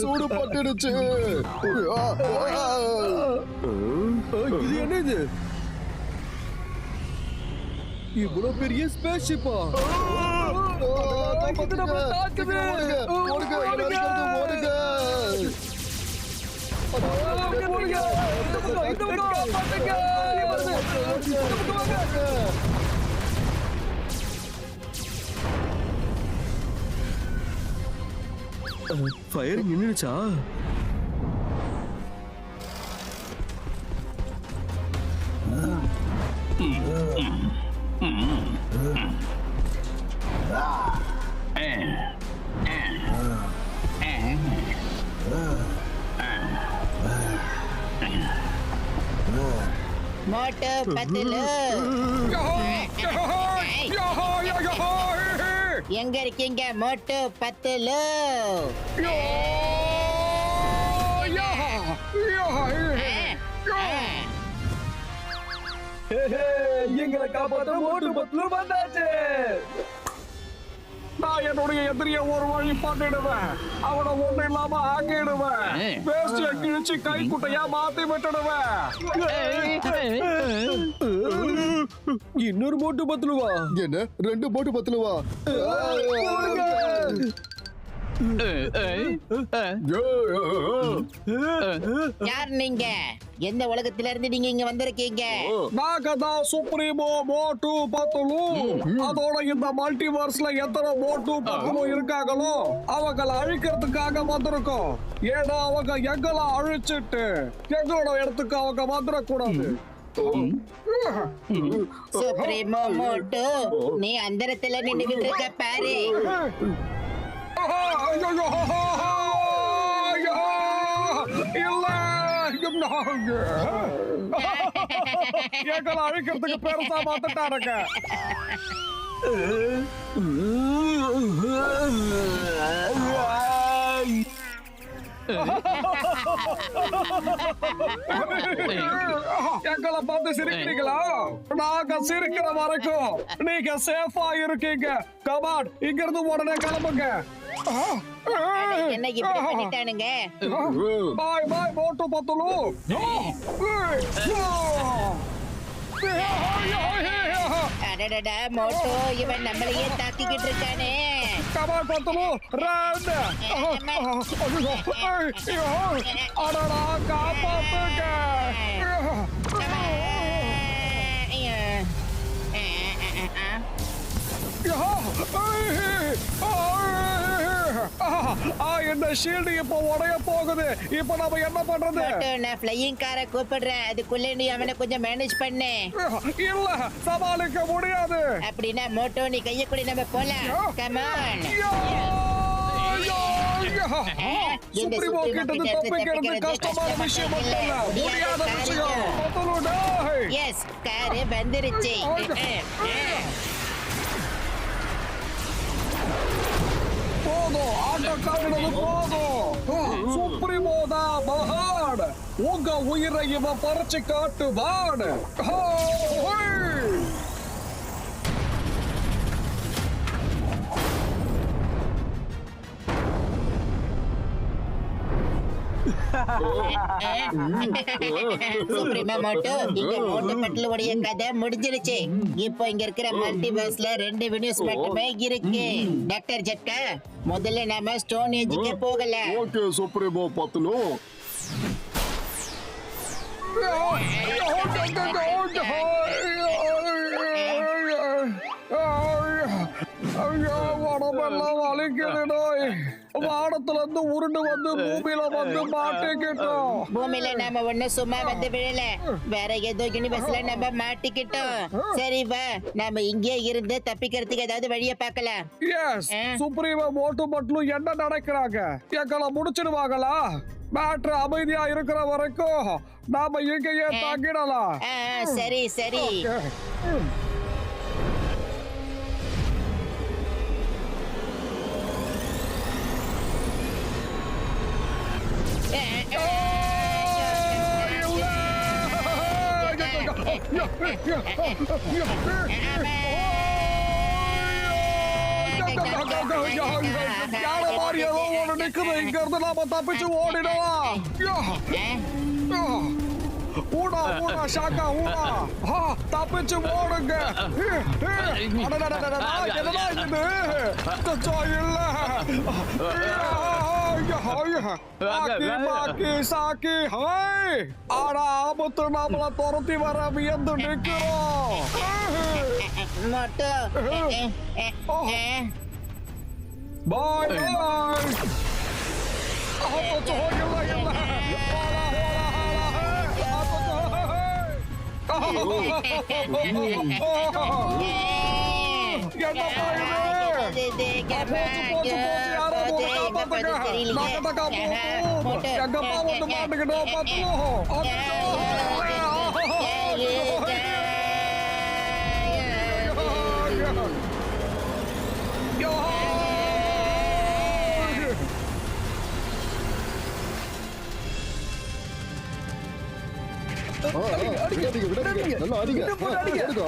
சூடு பட்டுடுச்சு. இது என்னது? இவ்வளவு பெரிய ஸ்பேஸ்ஷிப்பா? ஃபயர் நின்னுச்சா? மோட்டு பத்துலு எங்க இருக்கீங்க? மோட்டு பத்துலு எங்களை காப்பாற்ற மோட்டு பத்துலு வந்தாச்சு. நான் என்னுடைய எதிரிய ஒரு வழி பண்ணிடுவேன். அவனை ஒண்ணு இல்லாம ஆக்கிடுவேன். வேஸ்டிய கிழிச்சு கை குட்டையா மாத்தி விட்டுடுவேன். இன்னொரு போட்டு பத்துலுவா? என்ன 2 போட்டு பத்துலுவா? யார் நீங்க? எந்த உலகத்துல இருந்து நீங்க இங்க வந்திருக்கீங்க? நாங்க தான் சுப்ரீமோ மோட்டு பத்துலு. அதோட இந்த மல்டிவர்ஸ்ல எத்தனை மோட்டு பத்துலு இருக்காங்களோ அவங்கள அழிக்கிறதுக்காக வந்திருக்கோம். ஏன்னா அவங்க எங்களை அழிச்சிட்டு எங்களோட இடத்துக்கு அவங்க வந்துடக்கூடாது. சுப்ரீமோ மோட்டு, நீ அந்தரத்துல நின்னுகிட்டு இருக்க பாரு. எங்களை அழிக்கிறதுக்கு பெருசா மாத்துட்டாருங்க. எங்களை பார்த்து சிரிக்கிறீங்களா? நாங்க சிரிக்கிற வரைக்கும் நீங்க சேஃபா இருக்கீங்க. கமான், இங்க இருந்து உடனே கிளம்புங்க. என்ன இப்படி பண்ணிட்டானுங்க? பாய் பாய் மோட்டு பத்துலு. அடடடா மோட்டு, இவன் நம்மளையே தாக்கிக்கிட்டு இருக்கானே. Come on பத்துலு, run. அடடா, காப்பாத்துங்க. என்ன ஷீல்டு இப்ப உடைய போகுது. இப்ப நாம என்ன பண்றது? நான் ஃப்ளையிங் காரை கூப்பிடுறேன். அதுக்குள்ள நீ அவனை கொஞ்சம் மேனேஜ் பண்ணு. இல்ல, சமாளிக்க முடியாது. அப்படின்னா மோட்டோ நீ கைய கூட நம்ம போலாம். கமான். சுப்ரீமோ கிட்ட தப்பிக்கிறது கஷ்டமான விஷயம் இல்ல, முடியாத விஷயம். எஸ், காரு வந்துருச்சு. போதும், ஆட்டம் காட்டுறது போதும். சுப்ரீமோ தான் மகான். உங்க உயிரை இவன் பறிச்சு காட்டுவான். சுப்ரீமோ மோட்டோ, இங்க மோட்டு பட்லுடைய கதை முடிஞ்சிருச்சு. இப்போ இங்க இருக்கிற மல்டிவர்ஸ்ல 2 வினியூஸ் மட்டுமே இருக்கு. டாக்டர் ஜட்கா, முதல்ல நாம ஸ்டோன் ஏஜுக்கு போகலாம். Okay supremo பத்துலு. உடம்பெல்லாம் வலிக்குதுடோய். வானத்துல இருந்து உருண்டு வந்து பூமியில வந்து மாட்டிக்கிட்டோம். பூமியில நாம ஒண்ணு சும்மா வந்து விழல, வேற ஏதோ யூனிவர்ஸ்ல நம்ம மாட்டிக்கிட்டோம். சரி வா, நாம இங்கே இருந்து தப்பிக்கிறதுக்கு ஏதாவது வழிய பார்க்கலாம். எஸ், சுப்ரீம மோட்டு பட்லும் என்ன நினைக்கிறாங்க? எங்களை முடிச்சிடுவாங்களா? மேட்ரு அமைதியா இருக்கிற வரைக்கும் நாம இங்கேயே தாங்கிடலாம். சரி சரி. இங்க இருந்து நாம தப்பிச்சு ஓடிடலாம். ஊடா ஊடா ஷாக்கா ஊடா. தப்பிச்சு ஓடுங்க. என்னடா இது? இல்ல பாக்கி சாக்கி. ஆனா ஆபத்து நம்மள துரத்தி வர வியந்து நிக்கிறோம். பாய் பாய். விடாதீங்க, நல்லா அடிங்க.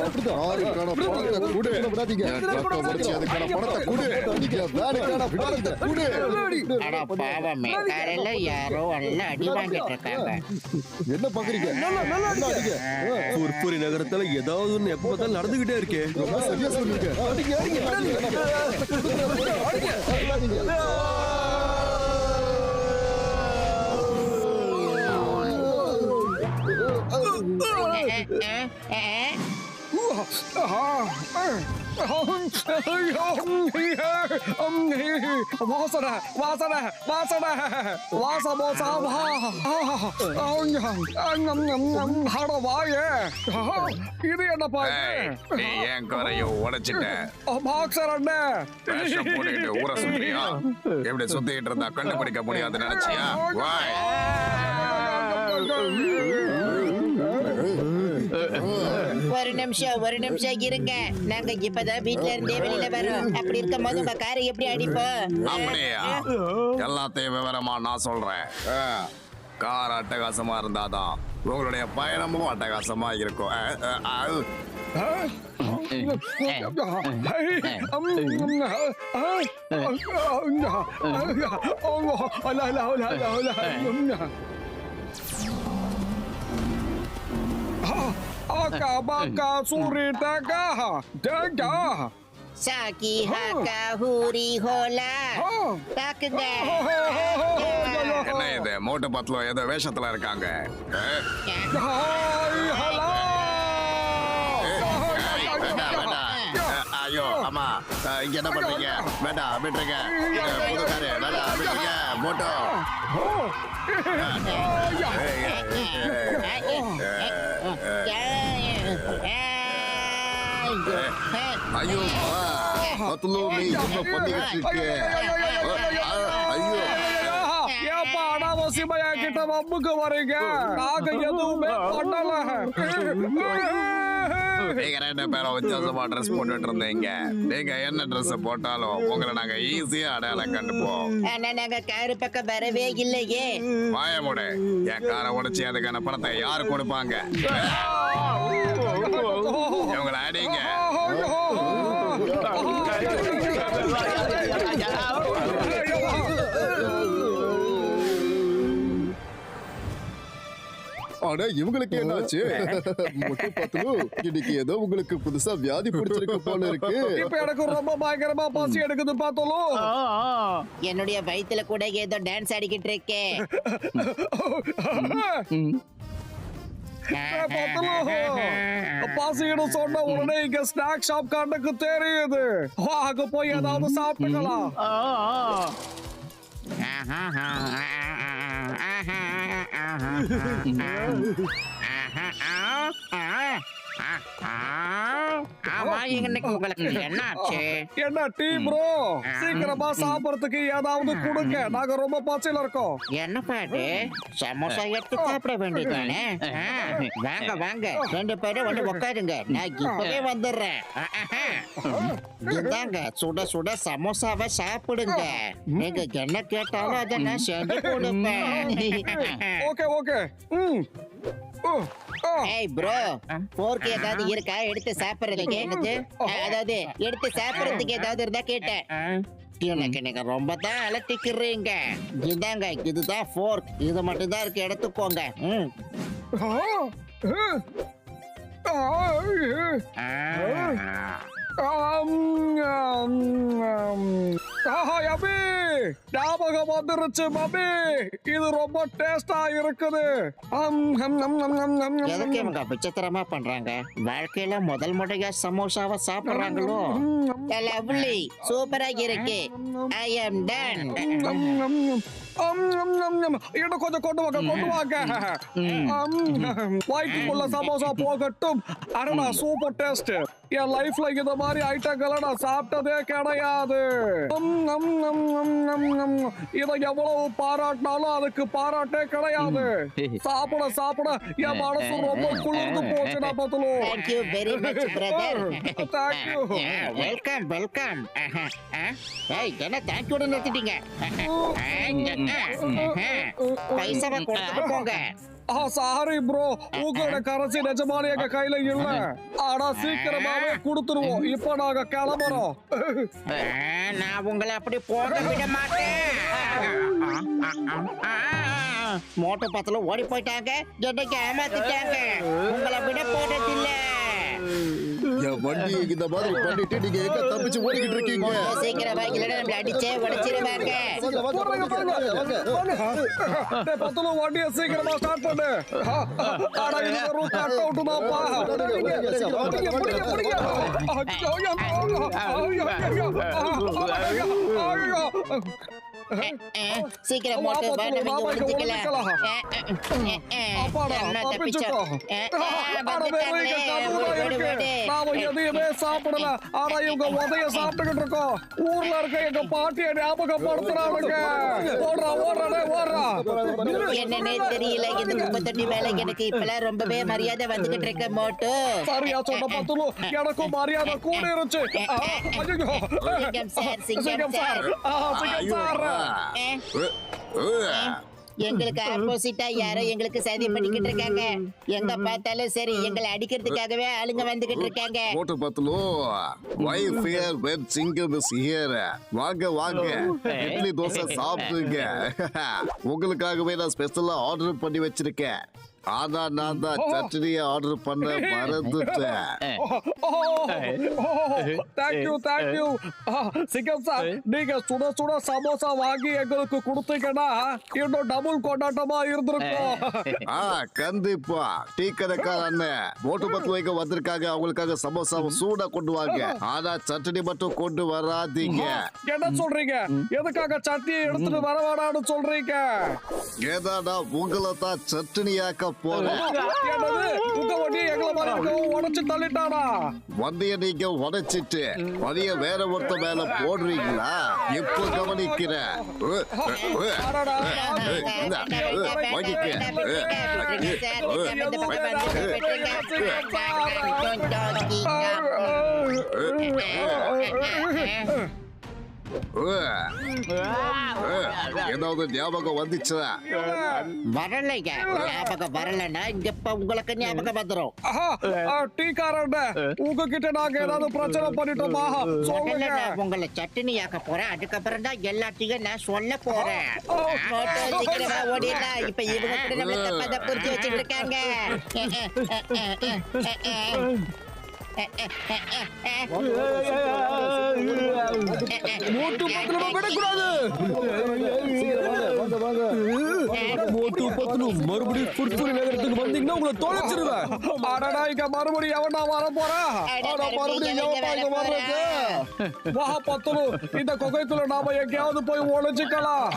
அப்படிதான் ஆறுக்கான பணத்தை கொடு. விடாதீங்க. டாக்டர் வச்சு அதுக்கான பணத்தை கொடு. அடிங்க, வேலைக்கான பணத்தை கொடு. அட பாவமே, காலையில யாரோ நல்லா அடி வாங்கிட்டு இருக்காங்க. என்ன பாக்குறீங்க? நல்லா அடிங்க. துர்புரி நகரத்துல ஏதாவது ஒண்ணு எப்ப பார்த்தாலும் நடந்துகிட்டே இருக்கே. ரொம்ப சரியா சொன்னீங்க. அடிங்க, அடிங்க. வாசனை வாசனை வாசனை வாசமோசாவா. வாயே, இது என்னப்பா? நீ ஏன் கரையும் உடைச்சிட்ட? பாக்ஸர் அண்ணன் வேஷம் போட்டுட்டு ஊரை சுத்தியா? எப்படி சுத்திட்டு இருந்தா கண்டுபிடிக்க முடியாது நினைச்சியா? வாய். ஒரு நிமிஷம் இருங்க. நாங்க இப்பதான் வீட்ல இருந்தே வெளியில வரோம். அப்படி இருக்கும் போது உங்க காரை எப்படி அடிப்போம்? அப்படியா? எல்லாத்தையும் விவரமா நான் சொல்றேன். கார் அட்டகாசமா இருந்தாதான் உங்களுடைய பயணமும் அட்டகாசமா இருக்கும். Aka baka suri taga daga. Saki haka huri hola. தாக்குங்க. என்ன இது? மோட்டு பத்லோ ஏதோ வேஷத்துல இருக்காங்க. ஐயோ அம்மா, இங்க என்ன பண்றீங்க? வேண்டாம், விட்டுருங்க. புதுக்காரு, வேண்டாம், விட்டுருங்க. மோட்டோ. ஐயோ பத்லோ, நீ என்ன பண்ணிட்டு இருக்க? ஐயோ ஏப்பா அனாவசியமா கிட்ட வம்புக்கு வரீங்க? நாங்க எதுவுமே பண்ணல. நீங்க ரெண்டு பேரும் வித்தியாசமா ட்ரெஸ் போட்டுட்டு இருந்தீங்க. நீங்க என்ன ட்ரெஸ் போட்டாலும் உங்களை நாங்க ஈஸியா அடையாளம் கண்டுப்போம். ஆனா நாங்க காரு பக்கம் வரவே இல்லையே. வாயமுடு. என் காரை உடைச்சி அதுக்கான பணத்தை யாரு கொடுப்பாங்க? இவங்களை அடிங்க. ஆனா இவங்களுக்கு என்னாச்சு? மொட்டு பத்லு, இன்னைக்கு ஏதோ உங்களுக்கு புதுசா வியாதி பிடிச்சிருக்கு போல இருக்கு. இப்ப எனக்கு ரொம்ப பயங்கரமா பசி எடுக்குது பார்த்தோம். என்னுடைய வயித்துல கூட ஏதோ டான்ஸ் ஆடிக்கிட்டு இருக்கே. பசின்னு சொன்ன உடனே இங்க ஸ்நாக் ஷாப் கண்ணுக்கு தெரியுது. அங்க போய் ஏதாவது சாப்பிட்டுக்கலாம். ஆமா, இன்னைக்கு உங்களுக்கு என்னாச்சு? என்ன டீ ப்ரோ, சீக்கிரமா சாப்பிடறதுக்கு ஏதாவது கொடுங்க, நாங்க ரொம்ப பசியில இருக்கோம். என்ன பாட்டு சமோசா எடுத்து சாப்பிட வேண்டியதானே? வாங்க வாங்க, 2 பேரும் வந்து உட்காருங்க, நான் இப்பவே வந்துடுறேன். இந்தாங்க சுட சுட சமோசாவை சாப்பிடுங்க. நீங்க என்ன கேட்டாலும் அதை நான் செஞ்சு கொடுப்பேன். Okay okay. ஏய் ப்ரோ, போர்க்கு ஏதாவது இருக்கா எடுத்து சாப்பிடுறதுக்கு? அதாவது எடுத்து சாப்பிடுறதுக்கு ஏதாவது இருந்தா கேட்டேன். எனக்கு நீங்க ரொம்ப தான் அலட்டிக்கிறீங்க. இதாங்க, இதுதான் ஃபோர்க், இது மட்டும் தான் இருக்கு, எடுத்துக்கோங்க. ஞாபகம் வந்துருச்சு மம்மி, இது ரொம்ப டேஸ்டா இருக்குது. எதுக்கு இவங்க விசித்திரமா பண்றாங்க? வாழ்க்கையில முதல் முறையா சமோசாவை சாப்பிடுறாங்களோ? லவ்லி, சூப்பரா இருக்கு. ஐ அம் டன். இன்னும் கொஞ்சம் கொண்டு வாங்க. வயிற்றுக்குள்ள சமோசா போகட்டும். அடடா, சூப்பர் டேஸ்ட். என் லைஃப்ல இந்த மாதிரி ஐட்டங்களை நான் சாப்பிட்டதே கிடையாது. இதை எவ்வளவு பாராட்டினாலும் அதுக்கு பாராட்டே கிடையாது. சாப்பிட சாப்பிட என் மனசு ரொம்ப குளிர்ந்து போச்சுடா பத்துலு. Thank you very much, brother. Thank you. Welcome welcome. ஏய், என்ன தேங்க் யூ நிறுத்திட்டீங்க? பைசாவை கொடுத்துட்டு போங்க. சாரி ப்ரோ, உங்களோட கரன்சி நிஜமான எங்க கையில இல்ல. ஆனா சீக்கிரமாவே கொடுத்துருவோம். இப்ப நாங்க கிளம்புறோம். நான் உங்களை அப்படி போக விட மாட்டேன். மோட்டோ பத்துல ஓடி போயிட்டாங்க, என்னைக்கு ஏமாத்திட்டாங்க. உங்களை விட போறதில்ல. என் வண்டியை இந்த மாதிரி பண்ணிட்டு நீங்க எங்க தப்பிச்சு ஓடிக்கிட்டு இருக்கீங்க? சீக்கிரமா இல்லைன்னா நம்மள அடிச்சே உடைச்சிருவாங்க. பத்துல வண்டியை சீக்கிரமா ஸ்டார்ட் பண்ணு. ஆனா இந்த ரூட் கட் அவுட் தான்ப்பா. சீக்கிரம் மோட்டோ நம்ம ஒழிச்சுக்கலாம். எதையுமே சாப்பிடல, ஆனா இவங்க உதைய சாப்பிட்டுக்கிட்டு இருக்கோம். ஊர்ல இருக்க எங்க பாட்டியை ஞாபகப்படுத்துறானுங்க. ஓடுறா. என்னன்னே தெரியல, இந்த குப்பத்தொட்டி வேலை எனக்கு இப்பெல்லாம் ரொம்பவே மரியாதை வந்துகிட்டு இருக்க மோட்டோ. சரியா சொன்ன பத்துலு, எனக்கும் மரியாதை கூட இருந்துச்சு. சிங்கம் சார். எங்களுக்கு ஆப்போசிட்டா யாரோ எங்களுக்கு சதி பண்ணிக்கிட்டு இருக்காங்க. எங்க பார்த்தாலும் சரி, எங்களை அடிக்கிறதுக்காகவே ஆளுங்க வந்துகிட்டு இருக்காங்க. போட்டு பத்துலோ, வைஃப் ஹியர் வென் சிங்கம் இஸ் ஹியர். வாங்க வாங்க, இட்லி தோசை சாப்பிடுங்க. உங்களுக்காகவே நான் ஸ்பெஷலா ஆர்டர் பண்ணி வச்சிருக்கேன். ஆனா நான் தான் சட்னியை ஆர்டர் பண்ண மறந்துட்டேன். தேங்க்யூ. சிங்கம் சார், நீங்க சுட சுட சமோசா வாங்கி எங்களுக்கு கொடுத்தீங்கன்னா இன்னும் டபுள் கொண்டாட்டமா இருந்திருக்கும். கண்டிப்பா. டீ கடைக்கார அண்ணன் மோட்டு பத்து வைக்க வந்திருக்காங்க, அவங்களுக்காக சமோசாவை சூடா கொண்டு வாங்க. ஆனா சட்னி மட்டும் கொண்டு வராதீங்க. என்ன சொல்றீங்க? எதுக்காக சட்னியை எடுத்துட்டு வர வேணாம்னு சொல்றீங்க? ஏதாடா உங்களை தான் சட்னியாக்க போறேன். உங்க வண்டி எங்களை மாதிரி உடைச்சு தள்ளிட்டானா? வண்டிய நீங்க உடைச்சிட்டு வண்டிய வேற ஒருத்த மேல போடுறீங்களா? இப்ப கவனிக்கிறேன். ஏதாவது ஞாபகம் வந்துச்சா? வரலைங்க. ஞாபகம் வரலன்னா இங்க உங்களுக்கு ஞாபகம் வந்துரும். டீ காரண்ட, உங்ககிட்ட நாங்க ஏதாவது பிரச்சனை பண்ணிட்டோமா? சொல்லுங்க. நான் உங்களை சட்னி ஆக்க போறேன், அதுக்கப்புறம் தான் எல்லாத்தையும் நான் சொல்ல போறேன். சீக்கிரமா ஓடிடலாம். இப்ப இவங்க கூட நம்ம தப்பா புரிஞ்சு வச்சுட்டு இருக்காங்க. மோட்டு பத்துல விடக்கூடாது. மோட்டு பத்லு மறுபடியும் புற்புரி நகரத்துக்கு வந்தீங்கன்னா உங்களை தொலைச்சிருவேன். அடடா இங்க மறுபடியும் எவன்டா வர போறா? மறுபடியும் எவன்ப்பா இங்க வர்றது? வா பத்துலு, இந்த குகைக்குள்ள நாம எங்கேயாவது போய் ஒளிஞ்சுக்கலாம்.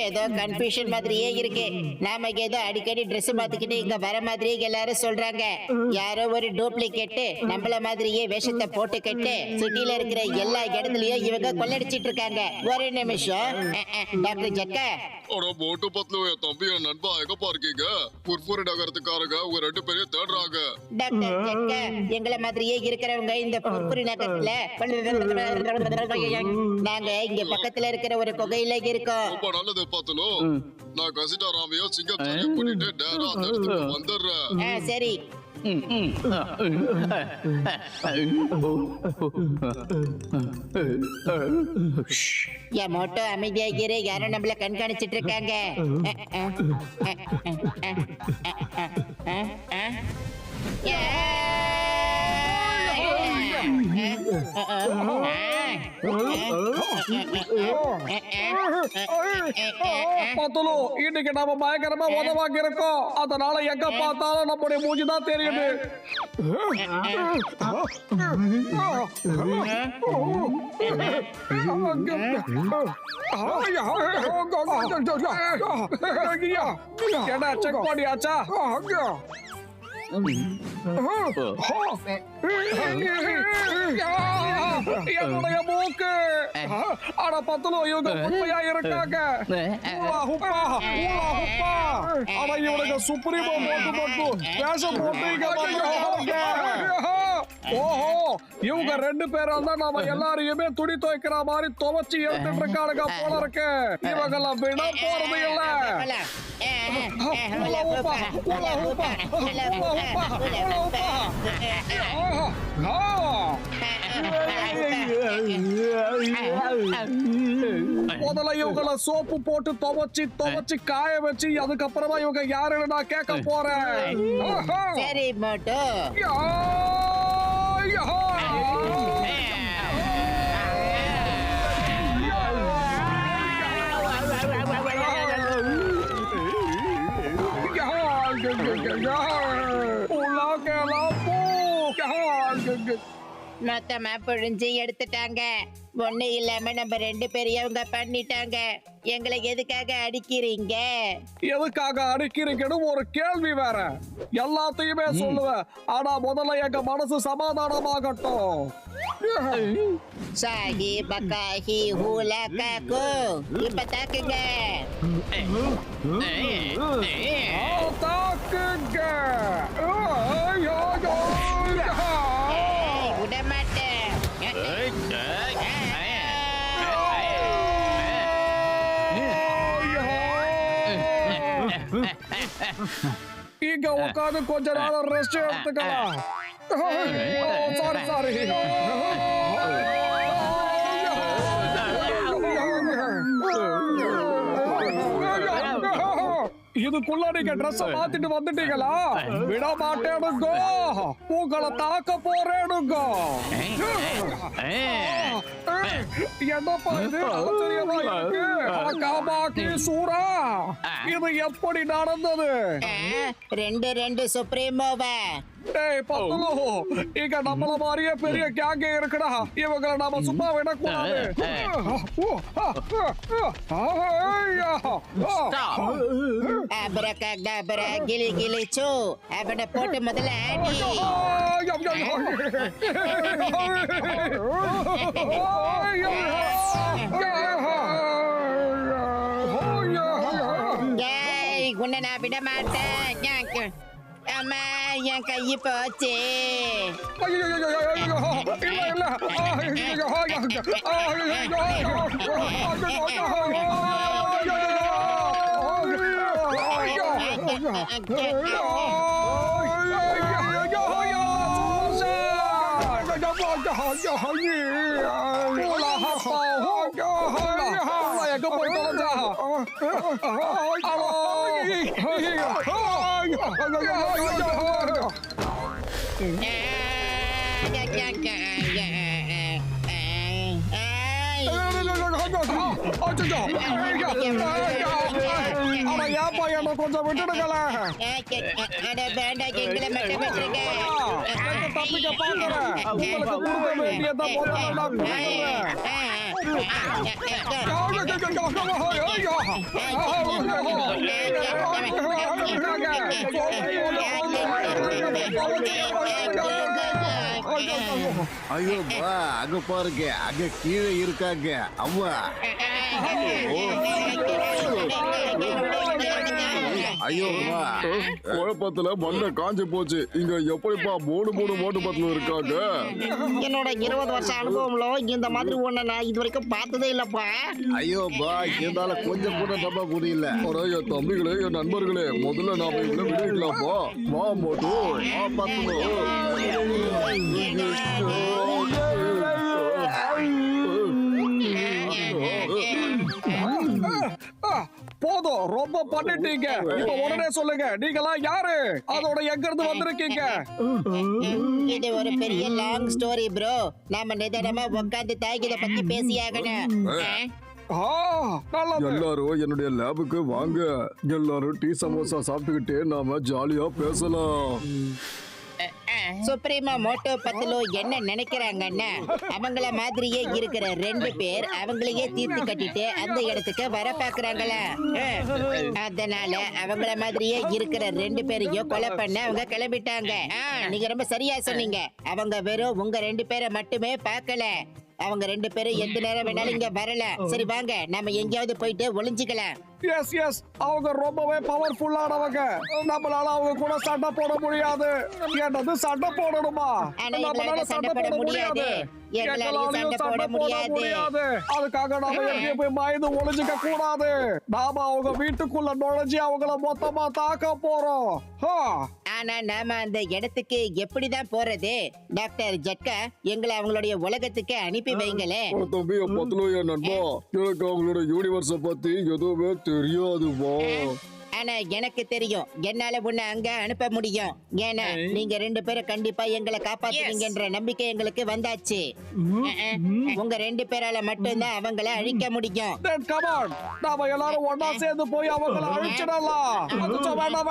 ஏதோ கன்ஃபியூஷன் மாதிரியே இருக்கு. நாம ஏதோ அடிக்கடி Dress மாத்திக்கிட்டு இங்க வர மாதிரியே எல்லாரும் சொல்றாங்க. யாரோ ஒரு டூப்ளிகேட் நம்மள மாதிரியே வேஷத்தை போட்டுக்கிட்டு சிட்டில இருக்கிற எல்லா இடத்துலயும் இவங்க கொள்ளடிச்சிட்டு இருக்காங்க. ஒரு நிமிஷம், டாக்டர் ஜக்கா. அட மோட்டு பத்லு, என் தம்பி என் நண்பா எங்கப்பா இருக்கீங்க? புர்புரி நகரத்துக்காரங்க உங்க 2 பேரையும் தேடுறாங்க. டாக்டர் ஜக்கா, எங்களை மாதிரியே இருக்கிறவங்க இந்த புர்புரி நகரத்துல நாங்க இங்க பக்கத்துல இருக்கிற ஒரு குகையில இருக்கோம். ரொம்ப நல்லது பத்லு. நான் கசிட்டா ராமையும் சிங்கத்தையும் கூட்டிட்டு நேரா அந்த இடத்துக்கு வந்துடுறேன். சரி. என் மோட்டோ அமைதியாகிற, யாரும் நம்மள கண்காணிச்சிட்டு இருக்காங்க. பத்துலு, இன்னைக்கு நாம பயங்கரமா உதவாங்க இருக்கோம். அதனால எங்க பார்த்தாலும் நம்முடைய மூஞ்சி தான் தெரியுது. என்ன செக் பண்ணியாச்சா? என்னுடைய மூக்கு. அட பத்துலு, இவங்க உண்மையா இருக்காங்க. ஆனா இவனுக்கு சுப்ரீமோ மோட்டு வேஷம் போட்டு இங்க வந்தாங்க. ஓஹோ, இவங்க 2 பேரும் தான் நாம எல்லாரையுமே துணி துவைக்கிற மாதிரி துவைச்சு எடுத்துட்டு இருக்கானுங்க போல இருக்கு. இவங்கெல்லாம் விட போறது இல்ல. முதல்ல இவங்கள சோப்பு போட்டு துவைச்சு காய வச்சு அதுக்கப்புறமா இவங்க யாருன்னு நான் கேட்க போறேன். சரி மோட்டோ. மொத்தமா புழிஞ்சு எடுத்துட்டாங்க. ஒண்ணு இல்லாம நம்ம 2 பேரையும் அவங்க பண்ணிட்டாங்க. எங்களை எதுக்காக அடிக்கிறீங்க? எதுக்காக அடிக்கிறீங்கன்னு ஒரு கேள்வி வேற. எல்லாத்தையுமே சொல்லுவேன், ஆனா முதல்ல எங்க மனசு சமாதானமாகட்டும். சாஹி பகாஹி ஹூலா காக்கு, இப்ப தாக்குங்க. தாக்குங்க. விட மாட்டேன். இங்க உட்காந்து கொஞ்ச நேரம் ரெஸ்ட் எடுத்துக்கலாம். சாரி. இதுக்குள்ள நீங்க ட்ரெஸ் மாத்திட்டு வந்துட்டீங்களா? விட மாட்டேனுங்கோ, உங்களை தாக்க போறேனுங்கோ. என்னப்பா இது ஆச்சரியமா இருக்கு? காமாக்கி சூரா, இது எப்படி நடந்தது? 2 சுப்ரீமோவா? டேய் பத்துலு, இங்க நம்மள மாதிரியே பெரிய கேங் இருக்குடா. இவங்களை நாம சும்மா விடக்கூடாது. அபரகடபரா கிளி கிளி சோ, அவனை போட்டு முதல்ல அடி. ஏய், உன்னை நான் விட மாட்டேன். அம்மா, என் கையை போச்சு. எங்க போய் தொலைஞ்சா? ஆனா ஏப்பா என்ன கொஞ்சம் விட்டுடுங்களேன். தப்பிக்க பாக்குறேன். உங்களுக்கு கொடுக்க வேண்டியதை முதல்ல நான் ஐயோ பா அங்க பாருங்க அங்க கீழே இருக்காங்க அம்மா ஐயோ பா குழப்பத்துல மண்ணை காஞ்சு போச்சு. இங்க எப்படிப்பா மூணு மோட்டு பத்துல இருக்காங்க? என்னோட 20 வருஷ அனுபவம்ல இந்த மாதிரி ஒண்ணு நான் இது வரைக்கும் பார்த்ததே இல்லப்பா. ஐயோ பா இருந்தால கொஞ்சம் கூட நம்ப முடியல. என் தம்பிகளே என் நண்பர்களே முதல்ல நாம இவங்களை விடுவிக்கலாம்ப்பா. வா மோட்டு வா போதும் ரொம்ப பண்ணிட்டீங்க. இப்ப உடனே சொல்லுங்க நீங்களாம் யாரு, அதோட எங்க இருந்து வந்திருக்கீங்க? இது ஒரு பெரிய லாங் ஸ்டோரி ப்ரோ. நாம நிதானமா உட்கார்ந்து தாய்கிட்ட பத்தி பேசியாகணும். எல்லாரும் என்னுடைய லேபுக்கு வாங்க. எல்லாரும் டீ சமோசா சாப்பிட்டுக்கிட்டே நாம ஜாலியா பேசலாம். சுப்ரீமா மோட்டோ பத்லு என்ன நினைக்கிறாங்கன்னா அவங்கள மாதிரியே இருக்கிற 2 பேர் அவங்களையே தீர்த்து கட்டிட்டு அந்த இடத்துக்கு வர பாக்குறாங்களா. அதனால அவங்கள மாதிரியே இருக்கிற 2 பேரையும் கொலை பண்ண அவங்க கிளம்பிட்டாங்க. நீங்க ரொம்ப சரியா சொன்னீங்க. அவங்க வெறும் உங்க 2 பேரை மட்டுமே பார்க்கல. அவங்க 2 பேரும் எந்த நேரம் வேணாலும் இங்க வரலாம். சரி வாங்க நம்ம எங்கேயாவது போயிட்டு ஒளிஞ்சுக்கலாம். எஸ் அவங்க ரொம்பவே பவர்ஃபுல்லானவங்க. நம்மளால அவங்க கூட சண்டை போட முடியாது. என்னது சண்டை போடணுமா? நம்மளால சண்டை போட முடியாது. எங்களாலையும் சண்டை போட முடியாது. அதுக்காக நாம எங்கேயே போய் பயந்து ஒளிஞ்சுக்க கூடாது. நாம அவங்க வீட்டுக்குள்ள நுழைஞ்சு அவங்கள மொத்தமா தாக்க போறோம். ஆனா நாம அந்த இடத்துக்கு எப்படிதான் போறது? டாக்டர் ஜட்கா எங்களை அவங்களுடைய உலகத்துக்கு அனுப்பி வைங்களே. தம்பி பத்லு என் நண்பா, எனக்கு அவங்களோட யூனிவர்ஸ பத்தி எதுவுமே தெரியாதுப்பா. ஆனா எனக்கு தெரியும். என்னால உன்னை அங்க அனுப்ப முடியும். ஏன்னா நீங்க 2 பேரும் கண்டிப்பா எங்களை காப்பாத்துவீங்கன்ற நம்பிக்கை எங்களுக்கு வந்தாச்சு. உங்க 2 பேரால மட்டும்தான் அவங்கள அழிக்க முடியும். நாம எல்லாரும் ஒண்ணா சேர்ந்து போய் அவங்கள அழிச்சிடலாம்.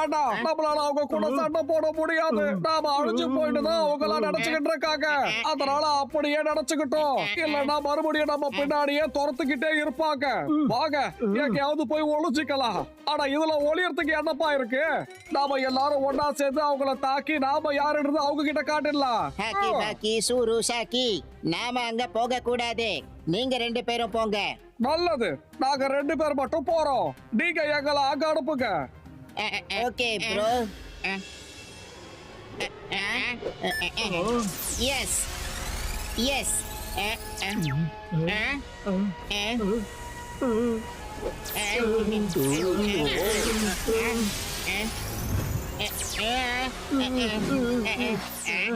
வேண்டாம் நம்மளால அவங்க கூட சண்டை போட முடியாது. நாம அழிஞ்சு போயிட்டு தான் அவங்கள நினைச்சுக்கிட்டு இருக்காங்க. அதனால அப்படியே நினைச்சுக்கிட்டோம். இல்லன்னா மறுபடியும் நம்ம பின்னாடியே துரத்துக்கிட்டே இருப்பாங்க. வாங்க எங்கேயாவது போய் ஒளிஞ்சிக்கலாம். ஆனா இதுல ஒளியறதுக்கு என்னப்பா இருக்கு? நாம எல்லாரும் ஒண்ணா சேர்ந்து அவங்கள தாக்கி நாம யாருன்றது அவங்க கிட்ட காட்டிடலாம். ஹாக்கி பாக்கி சூரு சாக்கி நாம அங்க போக கூடாது. நீங்க 2 பேரும் போங்க. நல்லது, நாங்க 2 பேர் மட்டும் போறோம். நீங்க எங்களை அங்க அனுப்புங்க. Okay bro. எஸ் எஸ்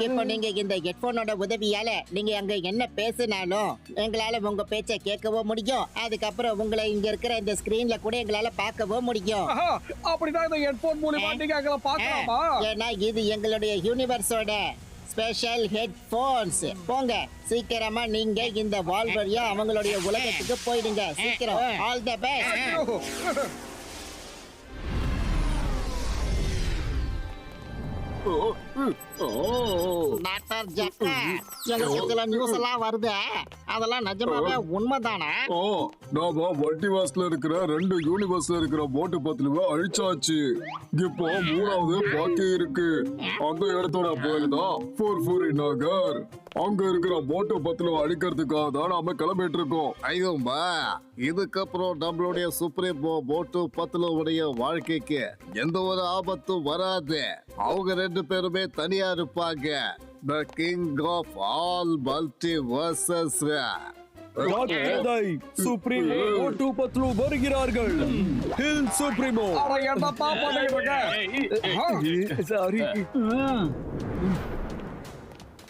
இப்போ நீங்க இந்த ஹெட்போனோட உதவியால நீங்க அங்க என்ன பேசினாலும் எங்களால உங்க பேச்சை கேட்கவும் முடியும். அதுக்கப்புறம் உங்களை இங்க இருக்கிற இந்த ஸ்கிரீன்ல கூட எங்களால பார்க்கவும் முடியும். அப்படிதான் இந்த ஹெட்போன் மூலமா நீங்க எங்களை பார்க்கலாமா? ஏன்னா இது எங்களுடைய யூனிவர்ஸோட ஸ்பெஷல் ஹெட்போன்ஸ். போங்க சீக்கிரமா நீங்க இந்த வால் வழியா அவங்களுடைய உலகத்துக்கு போயிடுங்க. சீக்கிரம். All the best. Doctor Jagga, எங்களுக்கு சில நியூஸ் எல்லாம் வருது. அதெல்லாம் நிஜமாவே உண்மைதானே? நாம மல்டிவர்ஸ்ல இருக்கிற 2 யூனிவர்ஸ்ல இருக்கிற போட்டு பத்திலுவ அழிச்சாச்சு. இப்போ 3வது பாக்கி இருக்கு. அந்த இடத்தோட பேரு தான் ஃபுர்ஃபுரி நகர். அங்க இருக்கிற போட்டு பத்திலுவ அழிக்கிறதுக்காக தான் நாம கிளம்பிட்டு இருக்கோம். ஐயோம்பா இதுக்கப்புறம் நம்மளுடைய சுப்ரீமோ போட்டு பத்லுவுடைய வாழ்க்கைக்கு எந்த ஒரு ஆபத்தும் வராது. அவங்க 2 பேருமே தனியா இருப்பாங்க. The King of all multiverses. Supremo Motu Patlu வருகிறார்கள். ஹில் சுப்ரீமோ. என்னப்பா பண்ணிட்டு சாரி.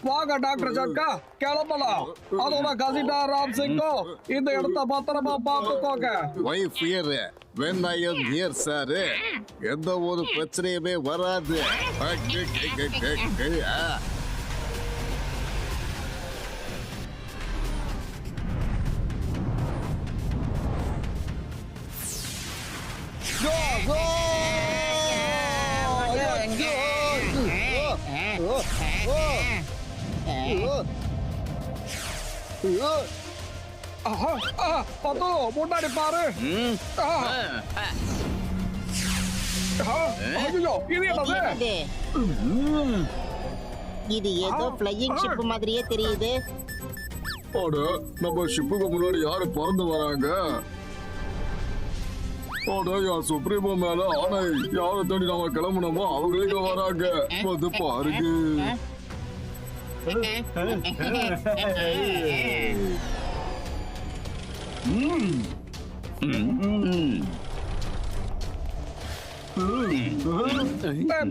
வாங்க டாக்டர் ஜக்கா கிளம்பலாம். அதோட கசிட்டா ராம் சிங்கும் இந்த இடத்த பத்திரமா பார்த்துக்கோங்க. Why fear when I am here, sir? எந்த ஒரு பிரச்சனையுமே வராது. பத்து முன்னாடி பாரு ஐயோ இது என்னது என்னது? இது ஏதோ ஃப்ளையிங் ஷிப் மாதிரியே தெரியுது. அட நம்ம ஷிப்புக்கு முன்னாடி யாரு பறந்து வராங்க? அட யார் சுப்ரீமோ மேல ஆணை, யாரை தேடி நாம கிளம்பணுமோ அவங்களே இங்க வராங்க. வந்து பாருங்க.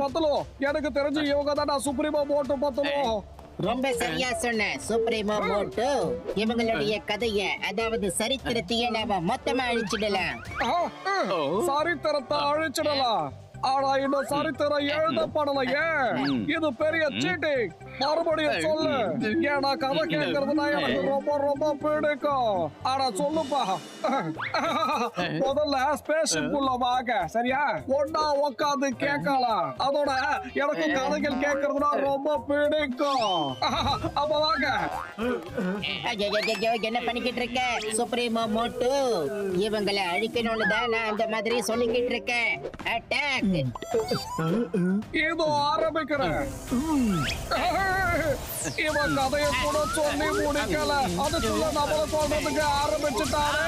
பத்தலோ எனக்கு தெரிஞ்சு இவங்க தான் சுப்ரீமோ போட்டு பத்தலோ. ரொம்ப சரியா சொன்ன சுப்ரீமோ மோட்டோ. இவங்களுடைய கதைய, அதாவது சரித்திரத்தையே நாம மொத்தமா அழிச்சிடலாம். சரித்திரத்தை அழிச்சிடலாம். ஆனா இந்த சரித்திரம் எழுதப்படலையே. இது பெரிய சீட்டிங். மறுபடியும் சொல்லு. ஏன்னா கதை கேட்கறதுனா எனக்கு ரொம்ப ரொம்ப பிடிக்கும். ஆனா சொல்லுப்பா, முதல்ல ஸ்பேஸ்ஷிப் உள்ள வாங்க, சரியா? ஒன்னா உட்காந்து கேட்கலாம். அதோட எனக்கு கதைகள் கேட்கறதுனா ரொம்ப பிடிக்கும். அப்ப வாங்க. ஐயோ, என்ன பண்ணிக்கிட்டு இருக்க சுப்ரீமோ மோட்டோ? இவங்களை அழிக்கணும்னு தான் நான் அந்த மாதிரி சொல்லிக்கிட்டு இருக்கேன். அட்டாக். இதோ ஆரம்பிக்கிறேன். இவன் கதைய கூட சொல்லி முடிக்கல, அதுக்குள்ள நம்மள சொல்றதுக்கு ஆரம்பிச்சுட்டாரு.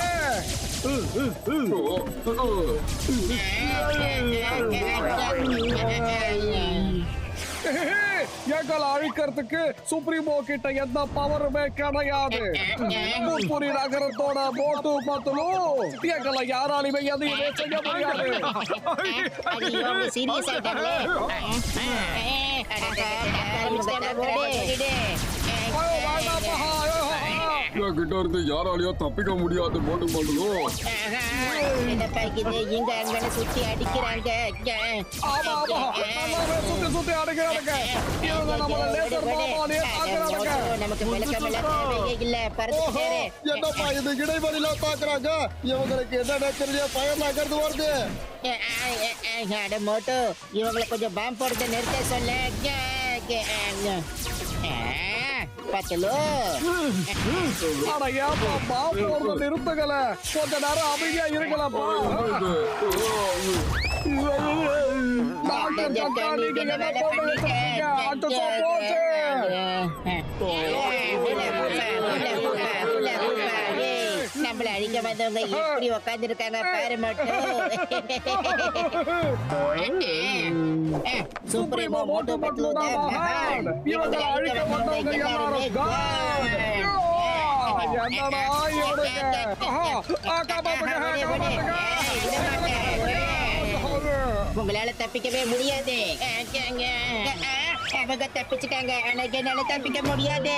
எங்களை அழிக்கிறதுக்கு சுப்ரீமோ கிட்ட எந்த பவருமே கிடையாது. புரி நகரத்தோட போட்டு பத்தலும் எங்களை யாராலுமே எதையுமே செய்ய முடியாது. சீரியஸ் ஆயிட்டாங்களே. கிட்ட இருந்து யாராலையும் தப்பிக்க முடியாது. போட்டு போட்டுலும் என்னப்பா இது, இங்க அங்கன்னு சுத்தி அடிக்கிறாங்க. ஆமா ஆமா, நல்லாவே சுத்தி சுத்தி அடிக்கிறானுங்க. இவங்க நம்மள லேசர் பாம்பாலே தாக்குறானுங்க. நமக்கு விளக்கமெல்லாம் தேவையே இல்ல. பறந்து என்னப்பா இது இடைவெளியில பாக்குறாங்க? இவங்களுக்கு என்ன தெரியல, பயமாகிறது வருது. அட மோட்டோ, இவங்களை கொஞ்சம் பாம்பு போடுறத நிறுத்த சொல்ல. பத்தலோ ஆனா ஏப்பா பாம்பு போடுறத நிறுத்துகல? கொஞ்ச நேரம் அமைதியா இருக்கலாம்ப்பா. டாக்டர் கக்கா, நீங்க என்ன பண்ண வச்சிருக்கீங்க? அச்சோ போச்சு. நம்மள அழிக்க வந்தவங்க எப்படி உட்கார்ந்து இருக்காங்க பாரு மட்டும். சுப்ரீமோ மோட்டோ பத்லு தான் மகான். இவங்களை அழிக்க வந்தவங்க எல்லாரும் காட். என்னடா இவனுங்க? உங்களால தப்பிக்கவே முடியாது. அவங்க தப்பிச்சுட்டாங்க, ஆனா என்னால தப்பிக்க முடியாது.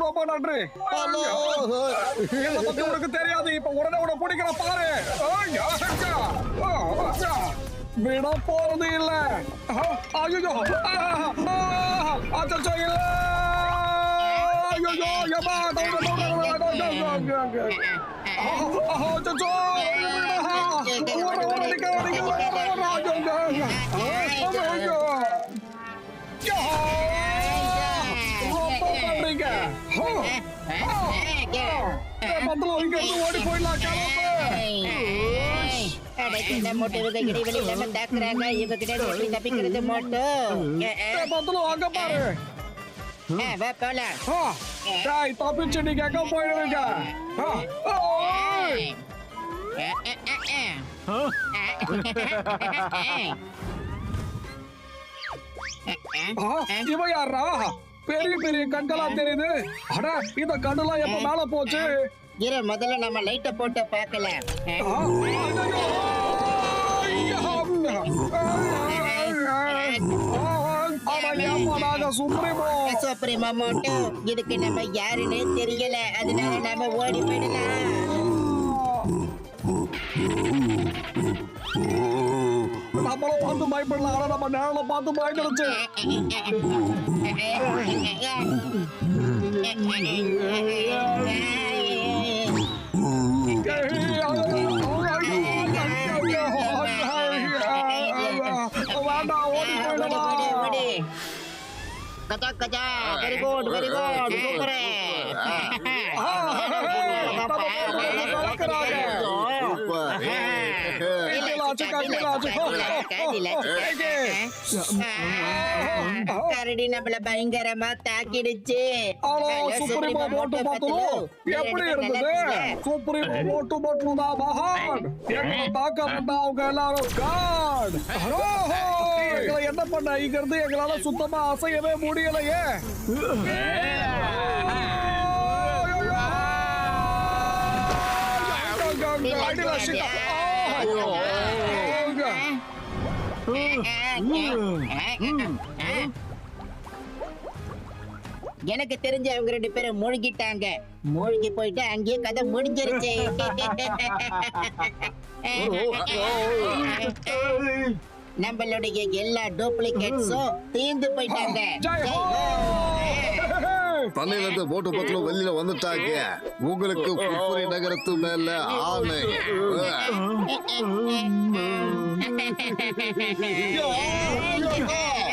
ரொம்ப நன்றி. உனக்கு தெரியாது, இப்ப உடனே உன பிடிக்கிற பாரு. விட போறது இல்ல. ஐயோ அச்சோ இல்ல. ஐயோ யமா ஓடி போயிடலாம். இடைவெளி நம்ம தாக்குறாங்க. இவங்க கிட்ட தப்பிக்கிறது மட்டும் அங்க பாரு. போலாம். தப்பிச்சு நீங்க எங்க போயிடுவீங்க? இவ யாரா? பெரிய பெரிய கண்களா தெரியுது. அட இந்த கண்ணெல்லாம் எப்ப மேல போச்சு? இரு, முதல்ல நம்ம லைட்ட போட்டு பார்க்கலாம். சுப்ரீமோ மோட்டோ, இதுக்கு நம்ம யாருன்னு தெரியல, அதனால நாம ஓடி போயிடலாம். நம்மள பார்த்து பயப்படலாம் ஆனா நம்ம நேரல பார்த்து பயந்துருச்சு Gaja Gaja very good super கரடி நம்மள பயங்கரமா தாக்கிடுச்சு சுப்ரீமோ மோட்டு பத்லு எப்படி இருந்தது சுப்ரீமோ மோட்டு பத்லு தான் மகான் எங்களை தாக்க வந்த அவங்க எல்லாரும் காட் எங்களை என்ன பண்ண இங்க இருந்து எங்களால சுத்தமா அசையவே முடியலையே எனக்கு தெரிஞ்ச அவங்க 2 பேரும் மூழ்கிட்டாங்க மூழ்கி போயிட்டு அங்கேயே கதை முடிஞ்சிருச்சு நம்மளுடைய எல்லா டூப்ளிகேட்ஸும் தீர்ந்து போயிட்டாங்க தண்ணில இருந்து போட்டு பத்திலும் வெளியில வந்துட்டாங்க உங்களுக்கு புல்புரி நகரத்து மேல ஆணை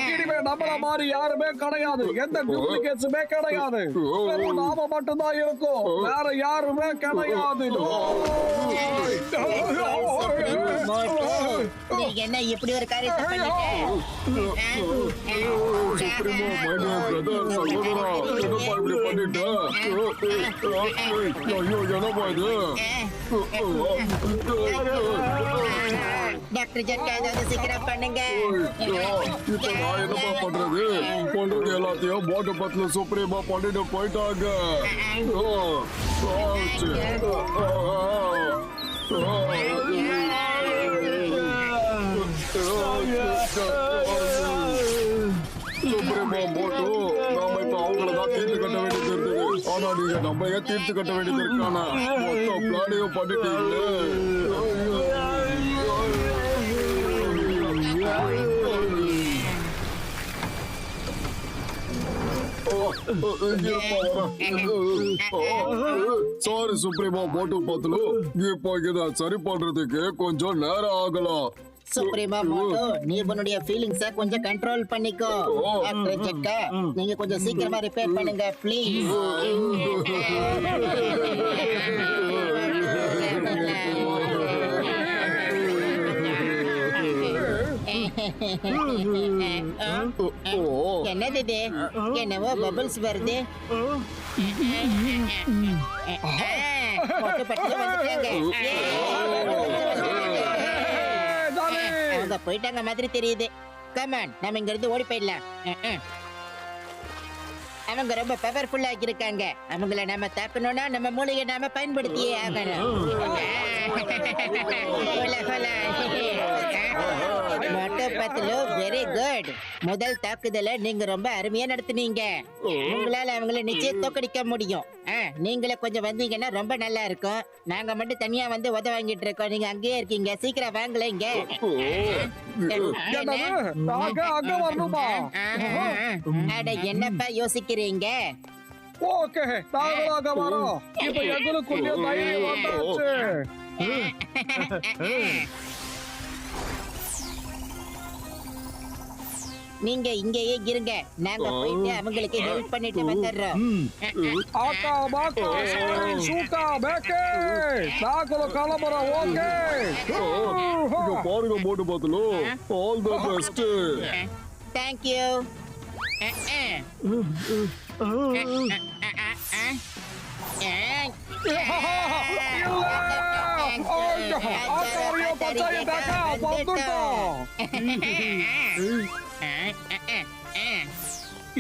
இனிமே நம்மள மாதிரி யாருமே கிடையாது எந்த டூப்ளிகேட்ஸுமே கிடையாது வெறும் நாம மட்டும்தான் இருக்கும் வேற யாருமே கிடையாது நீங்க என்ன இப்படி ஒரு காரியத்தை சுப்ரீமோ மைடியர் பிரதர் சகோதரா என்னப்பா இப்படி பண்ணிட்ட ஐயோ என்னப்பா இது டாக்டர் ஜெட் ஏதாவது சீக்கிரம் பண்ணுங்க இப்ப நான் என்னப்பா பண்றது எல்லாத்தையும் போட்டு பத்துல சுப்ரீமா பண்ணிட்டு போயிட்டாங்க சுப்ரீமா போட்டு நாம இப்ப அவங்களதான் தீர்த்து கட்ட வேண்டியது இருந்தது ஆனா நீங்க நம்ம ஏன் தீர்த்து கட்ட வேண்டியது இருக்கானா மொத்த பிளானையும் பண்ணிட்டீங்களே சாரி சுப்ரீமா போட்டு பத்தலு இப்போ இத சரி பண்றதுக்கு கொஞ்சம் நேரம் ஆகலாம் சுப்ரீமா மோட்டோ நீ உன்னுடைய ஃபீலிங்ஸ கொஞ்சம் கண்ட்ரோல் பண்ணிக்கோ டாக்டர் ஜெட்கா நீங்க கொஞ்சம் சீக்கிரமா ரிப்பேர் பண்ணுங்க ப்ளீஸ் என்னது இது என்னவோ பபிள்ஸ் வருது போட்டு பட்டு வந்துட்டாங்க அவங்க போயிட்டாங்க மாதிரி தெரியுது கமான் நம்ம இங்க இருந்து ஓடி போயிடலாம் அவங்க ரொம்ப பவர்ஃபுல்லா இருக்காங்க அவங்கள நாம தாக்கணும்னா நம்ம மூளையை நாம பயன்படுத்தியே ஆகணும் மொட்டை பத்துல வெரி குட் முதல் தாக்குதல நீங்க ரொம்ப அருமையா நடத்துனீங்க உங்களால அவங்கள நிச்சயம் தோக்கடிக்க முடியும் நீங்களே கொஞ்சம் வந்தீங்கன்னா ரொம்ப நல்லா இருக்கும் நாங்க மட்டும் தனியா வந்து உத வாங்கிட்டு இருக்கோம் நீங்க அங்கேயே இருக்கீங்க சீக்கிரம் வாங்கல இங்க அட என்னப்பா யோசிக்கிறீங்க ஓகே நாங்களாக வரோம் இப்ப எங்களுக்குள்ள தைரியம் வந்தாச்சு நீங்க இங்கேயே இருங்க நாங்க போயிட்டு அவங்களுக்கு ஹெல்ப் பண்ணிட்டு வந்துடுறோம் ஆக்கா பாக்கா சூட்டா பேக்கே நாங்களும் கிளம்புறோம் ஓகே இங்க பாருங்க போட்டு Patlu all the best thank you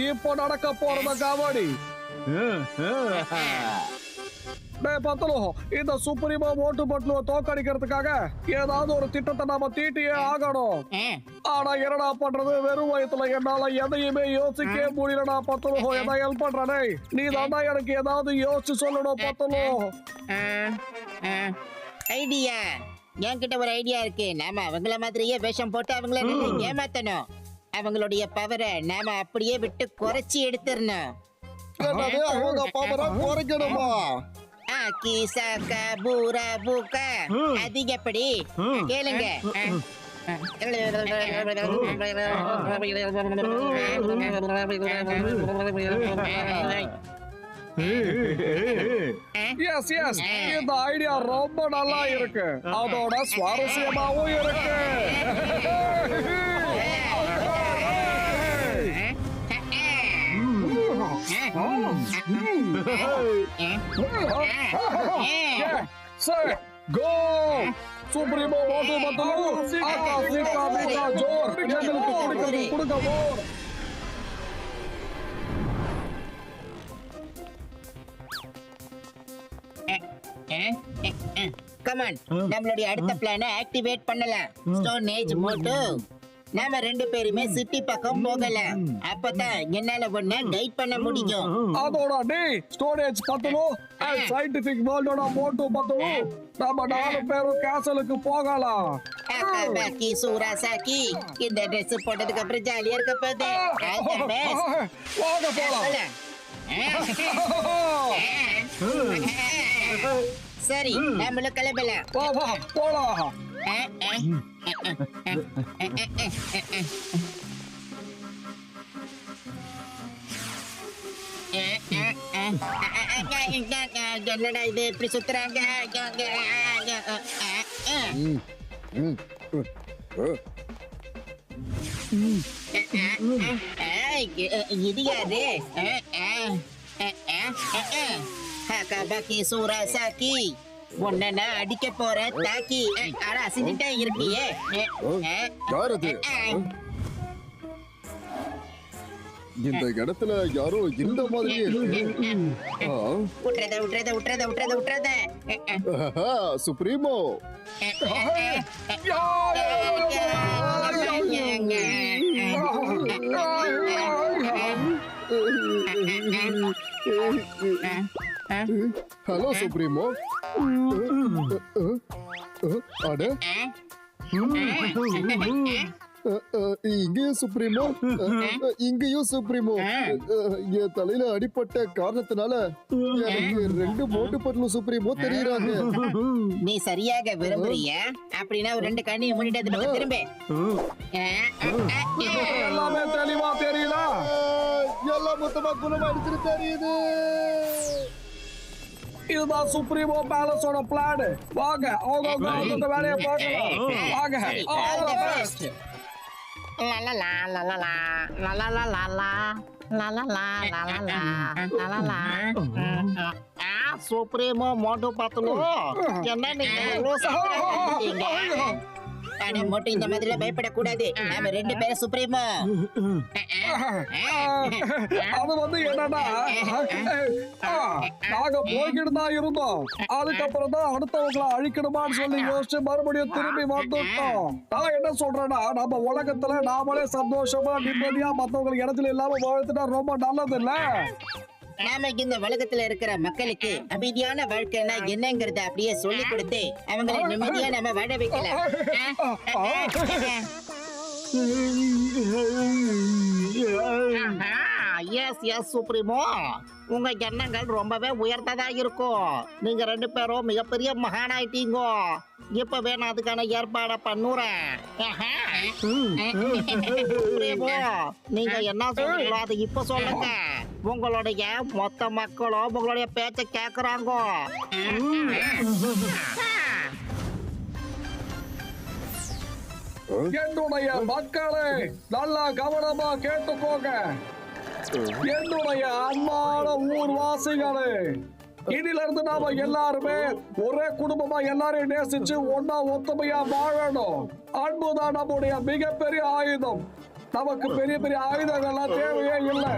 இப்போ நடக்க போறத கபடி இந்த சுப்ரீமோ மோட்டு பட்லுவ தோக்கடிக்கிறதுக்காக ஏதாவது ஒரு திட்டத்தை நாம தீட்டியே ஆகணும் ஆனா என்னடா பண்றது வெறும் வயத்துல என்னால எதையுமே யோசிக்க முடியலடா பத்தலோ எதை ஹெல்ப் பண்றனே நீ தாண்டா எனக்கு ஏதாவது யோசிச்சு சொல்லணும் பத்தலோ ஐடியா என்கிட்ட ஒரு ஐடியா இருக்கு. நாம அவங்கள மாதிரியே வேஷம் போட்டு அவங்கள நல்லா ஏமாத்தணும். அவங்களுடைய பவரை நாம அப்படியே விட்டு குறைச்சி எடுத்துடணும். என்னது, அவங்க பவரை குறைக்கணுமா? கீசாக்கா பூரா பூக்கா அதிகப்படி கேளுங்க. எஸ் எஸ் இந்த ஐடியா ரொம்ப நல்லா இருக்கு. அதோட சுவாரஸ்யமாவும் இருக்கு. Set, go! சுப்ரீமோ மோட்டு பத்தலு ஆகா சீகா மீகா ஜோர் எங்களுக்கு கொடுக்க போர். கமான், நம்மளுடைய அடுத்த பிளானை ஆக்டிவேட் பண்ணலாம். ஸ்டோன் ஏஜ் மோட்டு நாம ரெண்டு பேருமே சிட்டி பக்கம் போகலாம். அப்பதான் என்னால ஒண்ணு கைட் பண்ண முடியும். அதோட டே ஸ்டோரேஜ் பத்தலு அண்ட் சயின்டிபிக் வேர்ல்டோட மோட்டு பத்தலு நாம 4 பேரும் கேசலுக்கு போகலாம். பாக்கி சூராசாக்கி இந்த ட்ரெஸ் போட்டதுக்கு அப்புறம் ஜாலியா இருக்க போகுது. All the best. வாங்க போலாம். சரி, நம்மளும் கிளம்பலாம். வா வா போலாம். என்னடா இது இப்படி சுத்துறாங்க? இது யாரு? பாக்கி சூராசாக்கி உன்னை நான் அடிக்க போறேன் தாக்கி. ஆனா அசிஞ்சிட்டே இருக்கியே. யார் அது? இந்த இடத்துல யாரோ இந்த மாதிரியே இருக்கு. விட்டுறத. Supremo, hello Supremo. அட இங்கேயும் சுப்ரீமோ, இங்கேயும் சுப்ரீமோ. என் தலையில அடிபட்ட காரணத்தினால எனக்கு 2 மோட்டு பட்லு சுப்ரீமோ தெரியுறாங்க. நீ சரியாக விரும்புறிய அப்படின்னா ஒரு 2 கண்ணையும் மூடிட்டு அந்த பக்கம் திரும்ப. எல்லாமே தெளிவா தெரியல. எல்லாம் மொத்தமா குணமாயிடுச்சு தெரியுது. இதுதான் சுப்ரீமோ பேலஸோட பிளான். வாங்க அவங்க அந்த வேலையை பார்க்கலாம். வாங்க. All the best. சுப்ரீமோ மோட்டு பத்தலு என்ன நீங்க மோட்டு இந்த மாதிரி பயப்படக்கூடாது. நாம 2 பேரும் சுப்ரீமோ. அது வந்து என்னன்னா நாங்க போய்கிட்டு தான் இருந்தோம். அதுக்கப்புறம் தான் அடுத்தவங்களை அழிக்கணுமான்னு சொல்லி யோசிச்சு மறுபடியும் திரும்பி வந்துட்டோம். நான் என்ன சொல்றேன்னா நம்ம உலகத்துல நாமளே சந்தோஷமா நிம்மதியா மத்தவங்களுக்கு இடத்துல இல்லாம வாழ்த்துட்டா ரொம்ப நல்லது இல்ல? நாம இந்த உலகத்துல இருக்கிற மக்களுக்கு அமைதியான வாழ்க்கைனா என்னங்கறத அப்படியே சொல்லி கொடுத்து அவங்களை நிம்மதியா நம்ம வாழ வைக்கலாம். எஸ் சுப்ரீமோ, உங்க எண்ணங்கள் ரொம்பவே உயர்ந்ததா இருக்கும். நீங்க 2 பேரும் மிகப்பெரிய மகானாயிட்டீங்க. இப்பவே நான் அதுக்கான ஏற்பாடை பண்ணுறேன். நீங்க என்ன சொல்றீங்களோ அது இப்ப சொல்லுங்க. உங்களுடைய மொத்த மக்களும் உங்களுடைய பேச்ச கேக்குறாங்க. என்னுடைய மக்களே நல்லா கவனமா கேட்டுக்கோங்க. என்னுடைய அன்பான ஊர்வாசிகளே, இதில இருந்து நாம எல்லாருமே ஒரே குடும்பமா எல்லாரையும் நேசிச்சு ஒன்னா ஒத்துமையா வாழணும். அன்புதான் நம்முடைய மிகப்பெரிய ஆயுதம். நமக்கு பெரிய பெரிய ஆயுதங்கள்லாம் தேவையே இல்லை.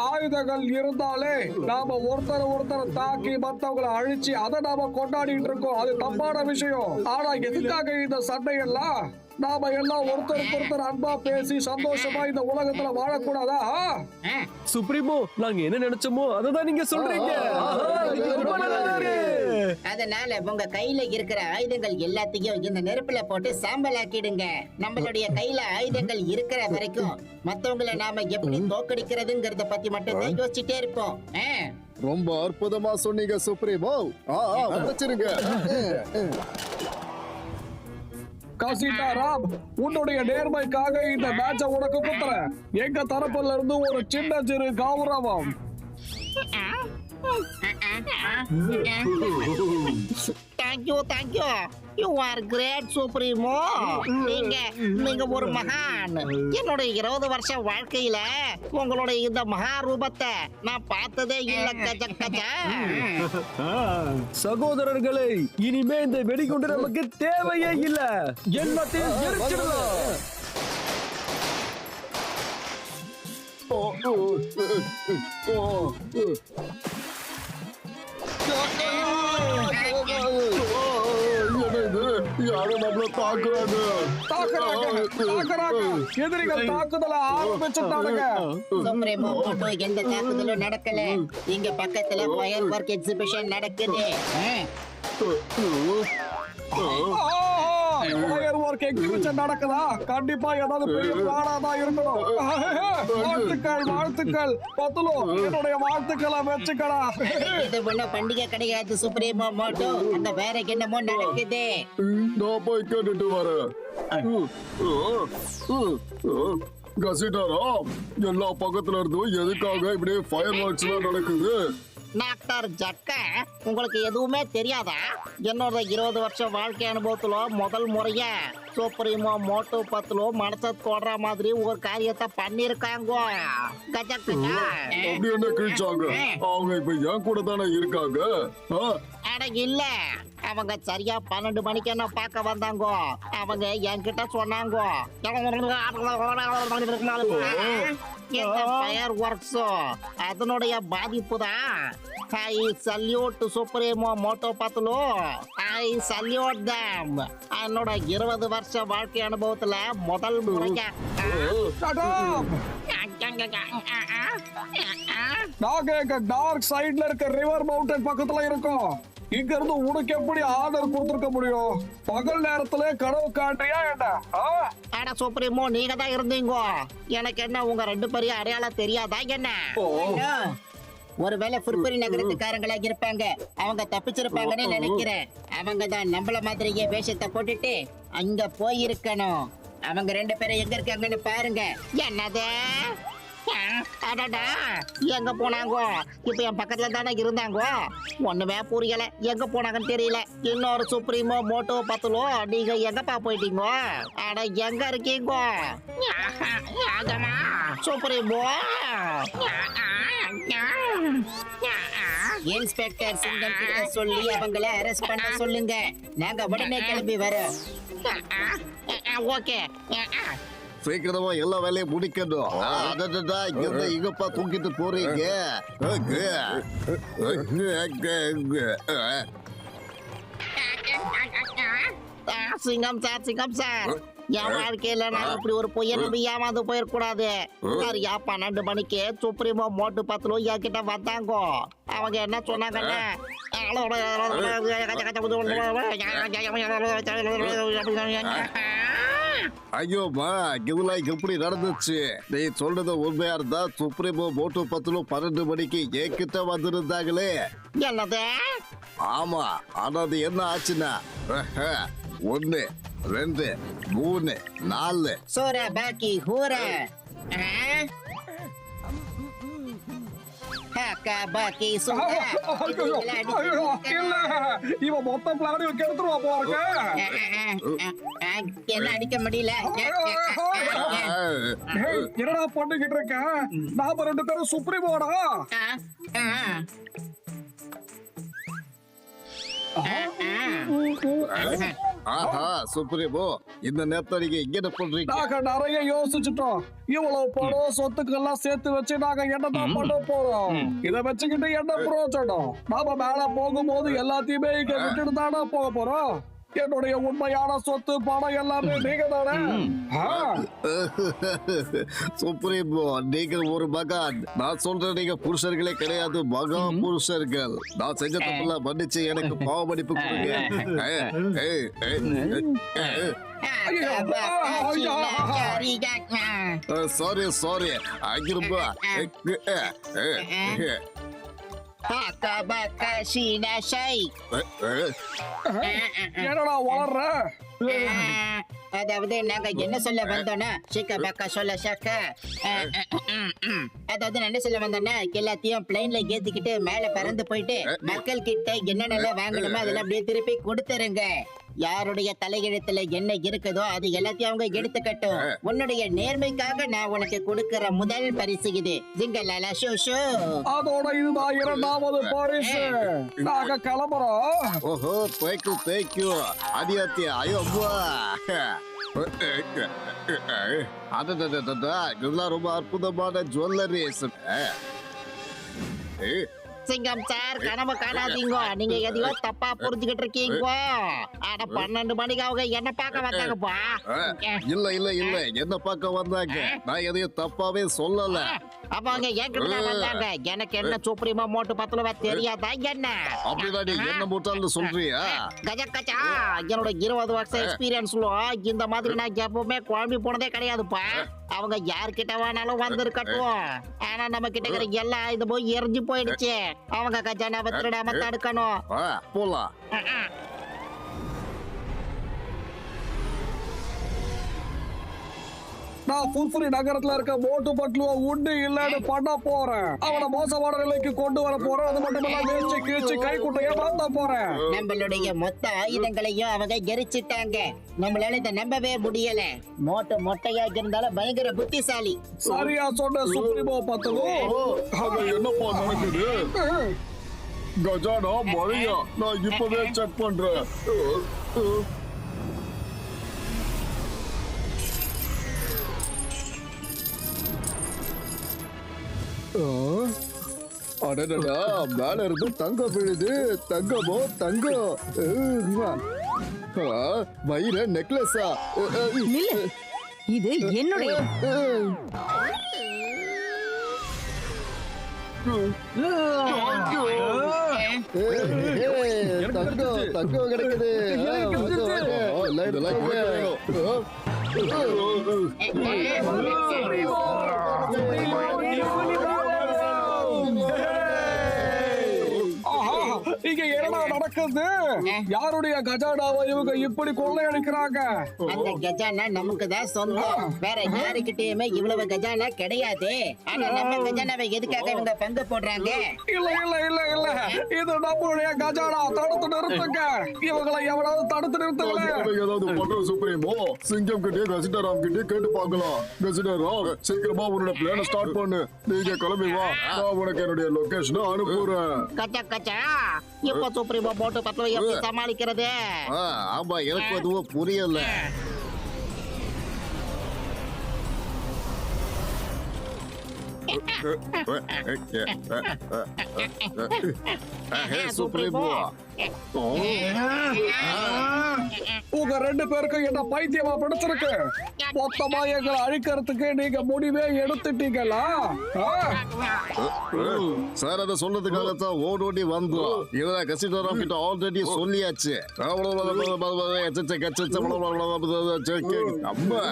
ஆயுதங்கள் இருந்தாலே நாம ஒருத்தரை தாக்கி மத்தவங்களை அழிச்சு அதை நாம கொண்டாடிட்டு இருக்கோம். அது தப்பான விஷயம். ஆனா எதுக்காக இந்த சண்டையெல்லாம்? நாம எல்லாம் ஒருத்தர் அன்பா பேசி சந்தோஷமா இந்த உலகத்துல வாழக்கூடாதா? சுப்ரீமோ, நாங்க என்ன நினைச்சோமோ அததான் நீங்க சொல்றீங்க. ஆஹா, இது ரொம்ப நல்லா இருக்கு. அதனால உங்க கையில இருக்கிற ஆயுதங்கள் எல்லாத்தையும் இந்த நெருப்புல போட்டு சாம்பல் ஆக்கிடுங்க. நம்மளுடைய கையில ஆயுதங்கள் இருக்கிற வரைக்கும் மத்தவங்களை நாம எப்படி தோக்கடிக்கிறதுங்கிறத பத்தி மட்டும் தான் யோசிச்சுட்டே இருப்போம். ரொம்ப அற்புதமா சொன்னீங்க சுப்ரீமோ. வச்சிருங்க. கசிட்டா ராம், உன்னுடைய நேர்மைக்காக இந்த மேட்ச உனக்கு குத்துறேன். எங்க தரப்புல இருந்து ஒரு சின்ன சிறு கௌரவம். Thank you. You are great supremo. நீங்க ஒரு மகான். என்னுடைய 20 வருஷ வாழ்க்கையில உங்களுடைய இந்த மகா ரூபத்தை நான் பார்த்ததே இல்ல. கஜா சகோதரர்களே, இனிமே இந்த வெடிகுண்டு நமக்கு தேவையே இல்ல. எல்லாத்தையும் எரிச்சிடலாம். யாரும் நம்மள தாக்குறாங்க. எதிரிகள் தாக்குதல ஆரம்பிச்சுட்டானுங்க. சுப்ரீமோ மோட்டோ எந்த தாக்குதலும் நடக்கல. இங்க பக்கத்துல ஃபயர் ஒர்க் எக்ஸிபிஷன் நடக்குது. ஃபயர் ஒர்க் எக்ஸிபிஷன் நடக்குதா? கண்டிப்பா ஏதாவது பெரிய பிளானாதான் இருக்கணும். வாழ்த்துக்கள் பத்துலோ, என்னுடைய வாழ்த்துக்களை வச்சுக்கடா. இது ஒண்ணும் பண்டிகை கிடையாது சுப்ரீமோ மோட்டோ. அந்த வேற என்னமோ நடக்குது. நான் போய் கேட்டுட்டு வரேன். கசிட்டாராம், எல்லா பக்கத்துல இருந்தும் எதுக்காக இப்படி ஃபயர் ஒர்க்ஸ் எல்லாம் நடக்குது? டாக்டர் ஜக்கா, உங்களுக்கு எதுவுமே தெரியாதா? என்னோட 20 வருஷ வாழ்க்கை அனுபவத்துல முதல் முறையா சுப்ரீமோ மோட்டோ பத்துலோ மனசை தொடர மாதிரி ஒரு காரியத்தை பண்ணிருக்காங்க. அப்படி என்ன கிழிச்சாங்க? அவங்க இப்ப என் கூட தானே இருக்காங்க. அட இல்ல, அவங்க சரியா 12 மணிக்கு என்ன பார்க்க வந்தாங்க. அவங்க என்கிட்ட சொன்னாங்க, இந்த ஃபயர் ஒர்க்ஸ் அதனுடைய பாதிப்பு தான். I salute Supremo Motu Patlu. I salute them. என்னோட 20 வருஷ வாழ்க்கை அனுபவத்துல முதல் முறையா நாங்க எங்க டார்க் சைடுல இருக்க ரிவர் மவுண்டன் பக்கத்துல இருக்கோம். இங்க இருந்து உனக்கு எப்படி ஆர்டர் கொடுத்திருக்க முடியும்? பகல் நேரத்துல கனவு காண்றியா என்ன? அட சுப்ரீமோ, நீங்க தான் இருந்தீங்க. எனக்கு என்ன உங்க 2 பேரையும் அடையாளம் தெரியாதா என்ன? ஒருவேளை புர்புரி நகரத்துக்காரங்களா இருப்பாங்க. அவங்க தப்பிச்சிருப்பாங்கன்னு நினைக்கிறேன். அவங்க தான் நம்மள மாதிரியே வேஷத்தை போட்டுட்டு அங்க போயிருக்கணும். அவங்க 2 பேரும் எங்க இருக்காங்கன்னு பாருங்க. என்னது? அடடா, எங்க போனாங்க? இப்ப என் பக்கத்துல தானே இருந்தாங்க. ஒண்ணுமே புரியல, எங்க போனாங்கன்னு தெரியல. இன்னொரு சுப்ரீமோ மோட்டோ பத்துலோ, நீங்க எங்கப்பா போயிட்டீங்க? அட எங்க இருக்கீங்க சுப்ரீமோ? இன்ஸ்பெக்டர் சிங்கம் கிட்ட சொல்லி அவங்கள அரெஸ்ட் பண்ண சொல்லுங்க. நாங்க உடனே கிளம்பி வரோம். ஓகே, சீக்கிரமா எல்லா வேலையும் முடிக்கணும். இங்கப்பா தூக்கிட்டு போறீங்க. சிங்கம் சார், என் வாழ்க்கையில நான் இப்படி ஒரு பொய்ய நம்பி ஏமாந்து போயிடக்கூடாது. சரியா 12 மணிக்கு சுப்ரீமோ மோட்டு பத்துலோ என்கிட்ட வந்தாங்க. அவங்க என்ன சொன்னாங்கன்னா, ஐயோமா, இதெல்லாம் எப்படி நடந்துச்சு? நீ சொல்றது உண்மையா இருந்தா சுப்ரீமோ மோட்டோ பத்துலோ 12 மணிக்கு என்கிட்ட வந்திருந்தாங்களே. என்னது? ஆமா, ஆனா அது என்ன ஆச்சுன்னா 1 2 3 4 சோரா பாக்கி ஹூரா பாக்கி இவன் மொத்த பிளானையும் கெடுத்துருவா போறக்க. என்ன அடிக்க முடியல. என்னடா பண்ணிக்கிட்டு இருக்க? நாம 2 பேரும் சுப்ரீமோடா. ஆஹா, சுப்ரீமோ, இந்த நேரத்தை நீங்க இங்க பண்றீங்க? நாங்க நிறைய யோசிச்சுட்டோம். இவ்வளவு பணம் சொத்துக்கெல்லாம் சேர்த்து வச்சு நாங்க என்னதான் பண்ண போறோம்? இத வச்சுக்கிட்டு என்ன பிரயோஜனம்? நாம மேல போகும்போது எல்லாத்தையுமே இங்க விட்டுட்டு தானே போக போறோம். என்னுடைய உண்மையான சொத்து பணம் எல்லாமே நீங்க தானே? சுப்ரீமோ, நீங்கள் ஒரு மகான். நான் சொல்றேன், நீங்க புருஷர்களே கிடையாது, மகா புருஷர்கள். நான் செஞ்ச தப்பெல்லாம் மன்னிச்சு எனக்கு பாவ மன்னிப்பு கொடுங்க. சாரி சாரி அங்கிருப்பா. என்னடா வளர்ற? அதாவது நாங்க என்ன சொல்ல வந்தோம்னா ஷிக்க சொல்ல ஷக்க அதாவது நான் என்ன சொல்ல வந்தோம்னா எல்லாத்தையும் பிளைன்ல ஏத்திக்கிட்டு மேல பறந்து போயிட்டு மக்கள் கிட்ட என்னென்ன வாங்கணுமோ அதெல்லாம் அப்படியே திருப்பி கொடுத்துருங்க. யாருடைய தலையெழுத்துல என்ன இருக்குதோ அது எல்லாத்தையும் அவங்க எடுத்துக்கட்டும். உன்னுடைய நேர்மைக்காக நான் உனக்கு கொடுக்கிற முதல் பரிசு இது. ஜிங்கலாலா ஷூ ஷூ. அதோட இதுதான் இரண்டாவது பரிசு. நாங்க கிளம்புறோம். ஓஹோ, தேங்க்யூ அடியாத்தி. ஐயோ அம்மா, இதெல்லாம் ரொம்ப அற்புதமான ஜுவல்லரிஸ். சிங்கம் சார், கனவு காணாதீங்க. நீங்க எதையோ தப்பா புரிஞ்சுக்கிட்டு இருக்கீங்க. ஆனா 12 மணிக்கு அவங்க என்ன பார்க்க வந்தாங்கப்பா. இல்ல என்ன பார்க்க வந்தாங்க. நான் எதையும் தப்பாவே சொல்லல. அப்ப அவங்க என்கிட்ட வந்தாங்க. எனக்கு என்ன சுப்ரீமோ மோட்டு பத்துல தெரியாதா என்ன? அப்படிதான் நீ என்ன முட்டாள்னு சொல்றியா? கஜா என்னோட 20 வருஷம் எக்ஸ்பீரியன்ஸ்ல இந்த மாதிரி நான் எப்பவுமே குழம்பி போனதே கிடையாதுப்பா. அவங்க யார்கிட்ட வேணாலும் வந்திருக்கட்டும். ஆனா நம்ம கிட்ட இருக்கிற எல்லாம் இது போய் எரிஞ்சு போயிடுச்சு. அவங்க கஜானாவை திருடாம தடுக்கணும். போலாம். நான் புல்புரி நகரத்துல இருக்க மோட்டு பட்லுவ உண்டு இல்லன்னு பண்ண போறேன். அவனை மோசமான நிலைக்கு கொண்டு வர போறேன். அது மட்டும் இல்ல, வேச்சு கீழ்ச்சி கை குட்டைய மாத்த போறேன். நம்மளுடைய மொத்த ஆயுதங்களையும் அவங்க எரிச்சிட்டாங்க. நம்மளால இதை நம்பவே முடியல. மொட்டையா இருந்தாலும் பயங்கர புத்திசாலி. சரியா சொன்ன சுப்ரீமோ பத்தலு. அங்க என்னப்பா நடக்குது? கஜானா மழையா? நான் இப்பவே செக் பண்றேன். அடடா, மேல இருந்து தங்கம் விழுது. தங்கமோ தங்கம். வைர நெக்லஸா? நில்லு, இது என்னுடைய. தங்கம் கிடைக்குது. இங்க என்னடா நடக்குது? யாருடைய கஜானாவை இவங்க இப்படி கொள்ளையடிக்கிறாங்க? அந்த கஜானா நமக்கு தான் சொந்தம். வேற யாருக்கிட்டயுமே இவ்வளவு கஜானா கிடையாது. ஆனா நம்ம கஜானாவை எதுக்காக இவங்க பங்கு போடுறாங்க? இல்ல இது நம்மளுடைய கஜானா. தடுத்து நிறுத்துங்க. இவங்களை எவனாவது தடுத்து நிறுத்துங்களே. ஏதாவது பண்ற சுப்ரீமோ, சிங்கம் கிட்டே கசிடராம் கிட்டே கேட்டு பார்க்கலாம். கசிடராம், சீக்கிரமா உன்னோட பிளான ஸ்டார்ட் பண்ணு. நீங்க கிளம்பி வா, நான் உனக்கு என்னுடைய லொகேஷனை அனுப்புறேன். கச்சா இப்ப சுப்ரீமோ போட்டு பத்து எப்படி சமாளிக்கிறது? ஆமா, எனக்கு அதுவும் புரியல. சுப்ரீமோ, உங்க 2 பேருக்கும் என்ன பைத்தியமா பிடிச்சிருக்கு? மொத்தமா எங்களை அழிக்கிறதுக்கு நீங்க முடிவே எடுத்துட்டீங்களா? சார், அதை சொன்னதுக்காகத்தான் ஓடி வந்தோம். இதெல்லாம் கசிடராம் கிட்ட ஆல்ரெடி சொல்லியாச்சு. அம்மா,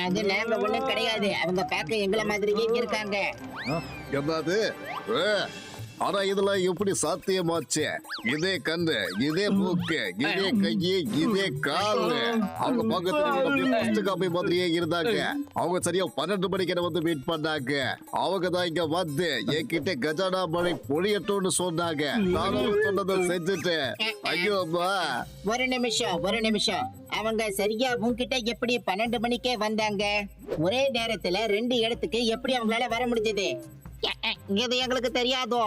அது நாங்க ஒண்ணும் கிடையாது. அவங்க பார்க்க எங்களை மாதிரியே இருக்காங்க. என்னது? ஆனா இதெல்லாம் எப்படி சாத்தியமாச்சு? இதே கண்ணு, இதே மூக்கு, இதே கையு, இதே காலு. அவங்க பக்கத்துல காப்பி மாதிரியே இருந்தாங்க. அவங்க சரியா 12 மணிக்கு வந்து மீட் பண்ணாங்க. அவங்க தான் இங்க வந்து என்கிட்ட கஜானா மழை பொழியட்டும்னு சொன்னாங்க. நானும் சொன்னதை செஞ்சுட்டு ஐயோ அம்மா. ஒரு நிமிஷம். அவங்க சரியா உன்கிட்ட எப்படி 12 மணிக்கே வந்தாங்க? ஒரே நேரத்துல 2 இடத்துக்கு எப்படி அவங்களால வர முடிஞ்சது? இது எங்களுக்கு தெரியாதோ.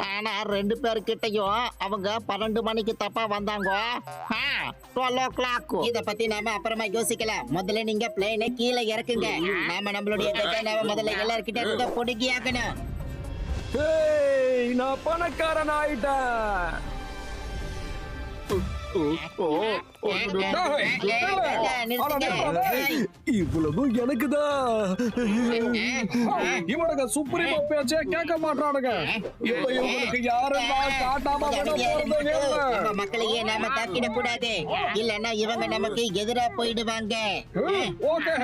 ஆனா 2 பேர்கிட்டயும் அவங்க 12 மணிக்கு தப்பா வந்தாங்க. 12 o'clock. இத பத்தி நாம அப்புறமா யோசிக்கலாம். முதல்ல நீங்க பிளேனை கீழே இறக்குங்க. நாம நம்மளுடைய கஜானாவை முதல்ல எல்லார்கிட்ட இருந்து பொடுக்கி ஆக்கணும். நான் பணக்காரன் ஆயிட்டேன். இவ்வளவு எனக்குதான். இவனுக்கு சுப்ரீமோ பேச்சே கேட்க மாட்டானுங்க. இப்ப இவங்களுக்கு யாரும் காட்டாம விட போறது இல்ல. நம்ம மக்களையே நாம தாக்கிட கூடாது, இல்லன்னா இவங்க நமக்கு எதிரா போயிடுவாங்க. ஓகே,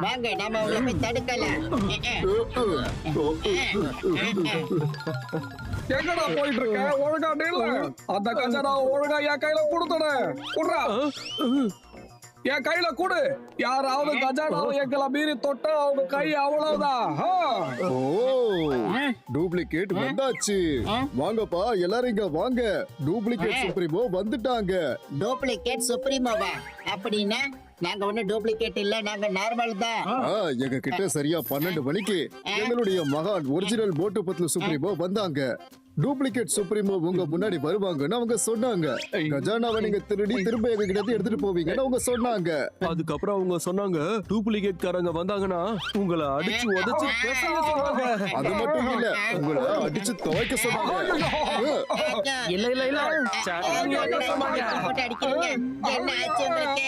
வாங்க நாம அவங்களை போய் தடுக்கலாம். எங்கடா போயிட்டு இருக்க? ஒழுங்கா நில்லு. அந்த கஜானா ஒழுங்கா என் கையில கொடுத்துடு. குடுறா, என் கையில கொடு. யாராவது கஜானா எங்களை மீறி தொட்ட அவங்க கை அவ்வளவுதான். டூப்ளிகேட் வந்தாச்சு. வாங்கப்பா எல்லாரும் இங்க வாங்க. டூப்ளிகேட் சுப்ரீமோ வந்துட்டாங்க. டூப்ளிகேட் சுப்ரீமோவா? அப்படின்னா நாங்க ஒண்ணு டூப்ளிகேட் இல்ல, நாங்க நார்மல் தான். எங்க கிட்ட சரியா 12 மணிக்கு எங்களுடைய மகான் ஒரிஜினல் மோட்டு பத்லு சுப்ரீமோ வந்தாங்க. டூப்ளிகேட் சுப்ரீமோ உங்க முன்னாடி வருவாங்கன்னு அவங்க சொன்னாங்க. கஜானாவை நீங்க திருடி திரும்ப எங்க கிட்ட எடுத்துட்டு போவீங்கன்னு அவங்க சொன்னாங்க. அதுக்கப்புறம் அவங்க சொன்னாங்க, டூப்ளிகேட் காரங்க வந்தாங்கன்னா உங்களை அடிச்சு உதைச்சு பேச சொன்னாங்க. அது மட்டும் இல்ல, உங்களை அடிச்சு துவைக்க சொன்னாங்க. இல்ல இல்ல இல்ல போட்டு அடிக்கிறீங்க. என்ன ஆச்சு உங்களுக்கு?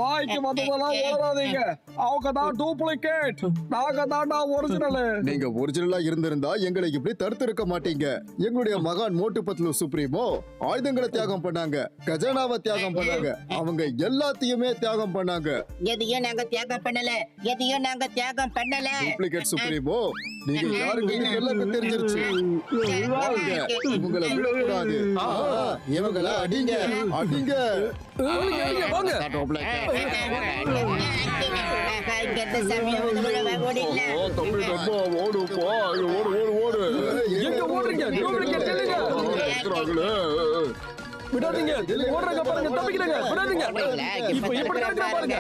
வாய்க்கு வந்ததெல்லாம் ஓடாதீங்க. அவங்க தான் டூப்ளிகேட், நாங்க தான்டா ஒரிஜினல். நீங்க ஒரிஜினலா இருந்திருந்தா எங்களை இப்படி தடுத்திருக்க மாட்டீங்க. எங்களுடைய மகான் மோட்டு பத்லு சுப்ரீமோ ஆயுதங்களை தியாகம் பண்ணாங்க, கஜானாவை தியாகம் பண்ணாங்க, அவங்க எல்லாத்தையுமே தியாகம் பண்ணாங்க. எதையும் நாங்க தியாகம் பண்ணல, எதையும் நாங்க தியாகம் பண்ணல. டூப்ளிகேட் சுப்ரீமோ நீங்க யாருக்கு எல்லாருக்கும் தெரிஞ்சிருச்சு. இவங்களை விடக்கூடாது. இவங்களை அடிங்க அடிங்க. வாங்க. இங்க சமயம் ஓடிடல. தம்பி ரொம்ப ஓடுப்பா, ஓடு ஓடு ஓடு. எங்க ஓடுறீங்க? டூப்ளிகேட் இல்லைங்க. விடாதீங்க, ஓடுறாங்க பாருங்க, தப்பிக்கிறாங்க, விடாதீங்க. இப்ப எப்படி நடக்குற பாருங்க.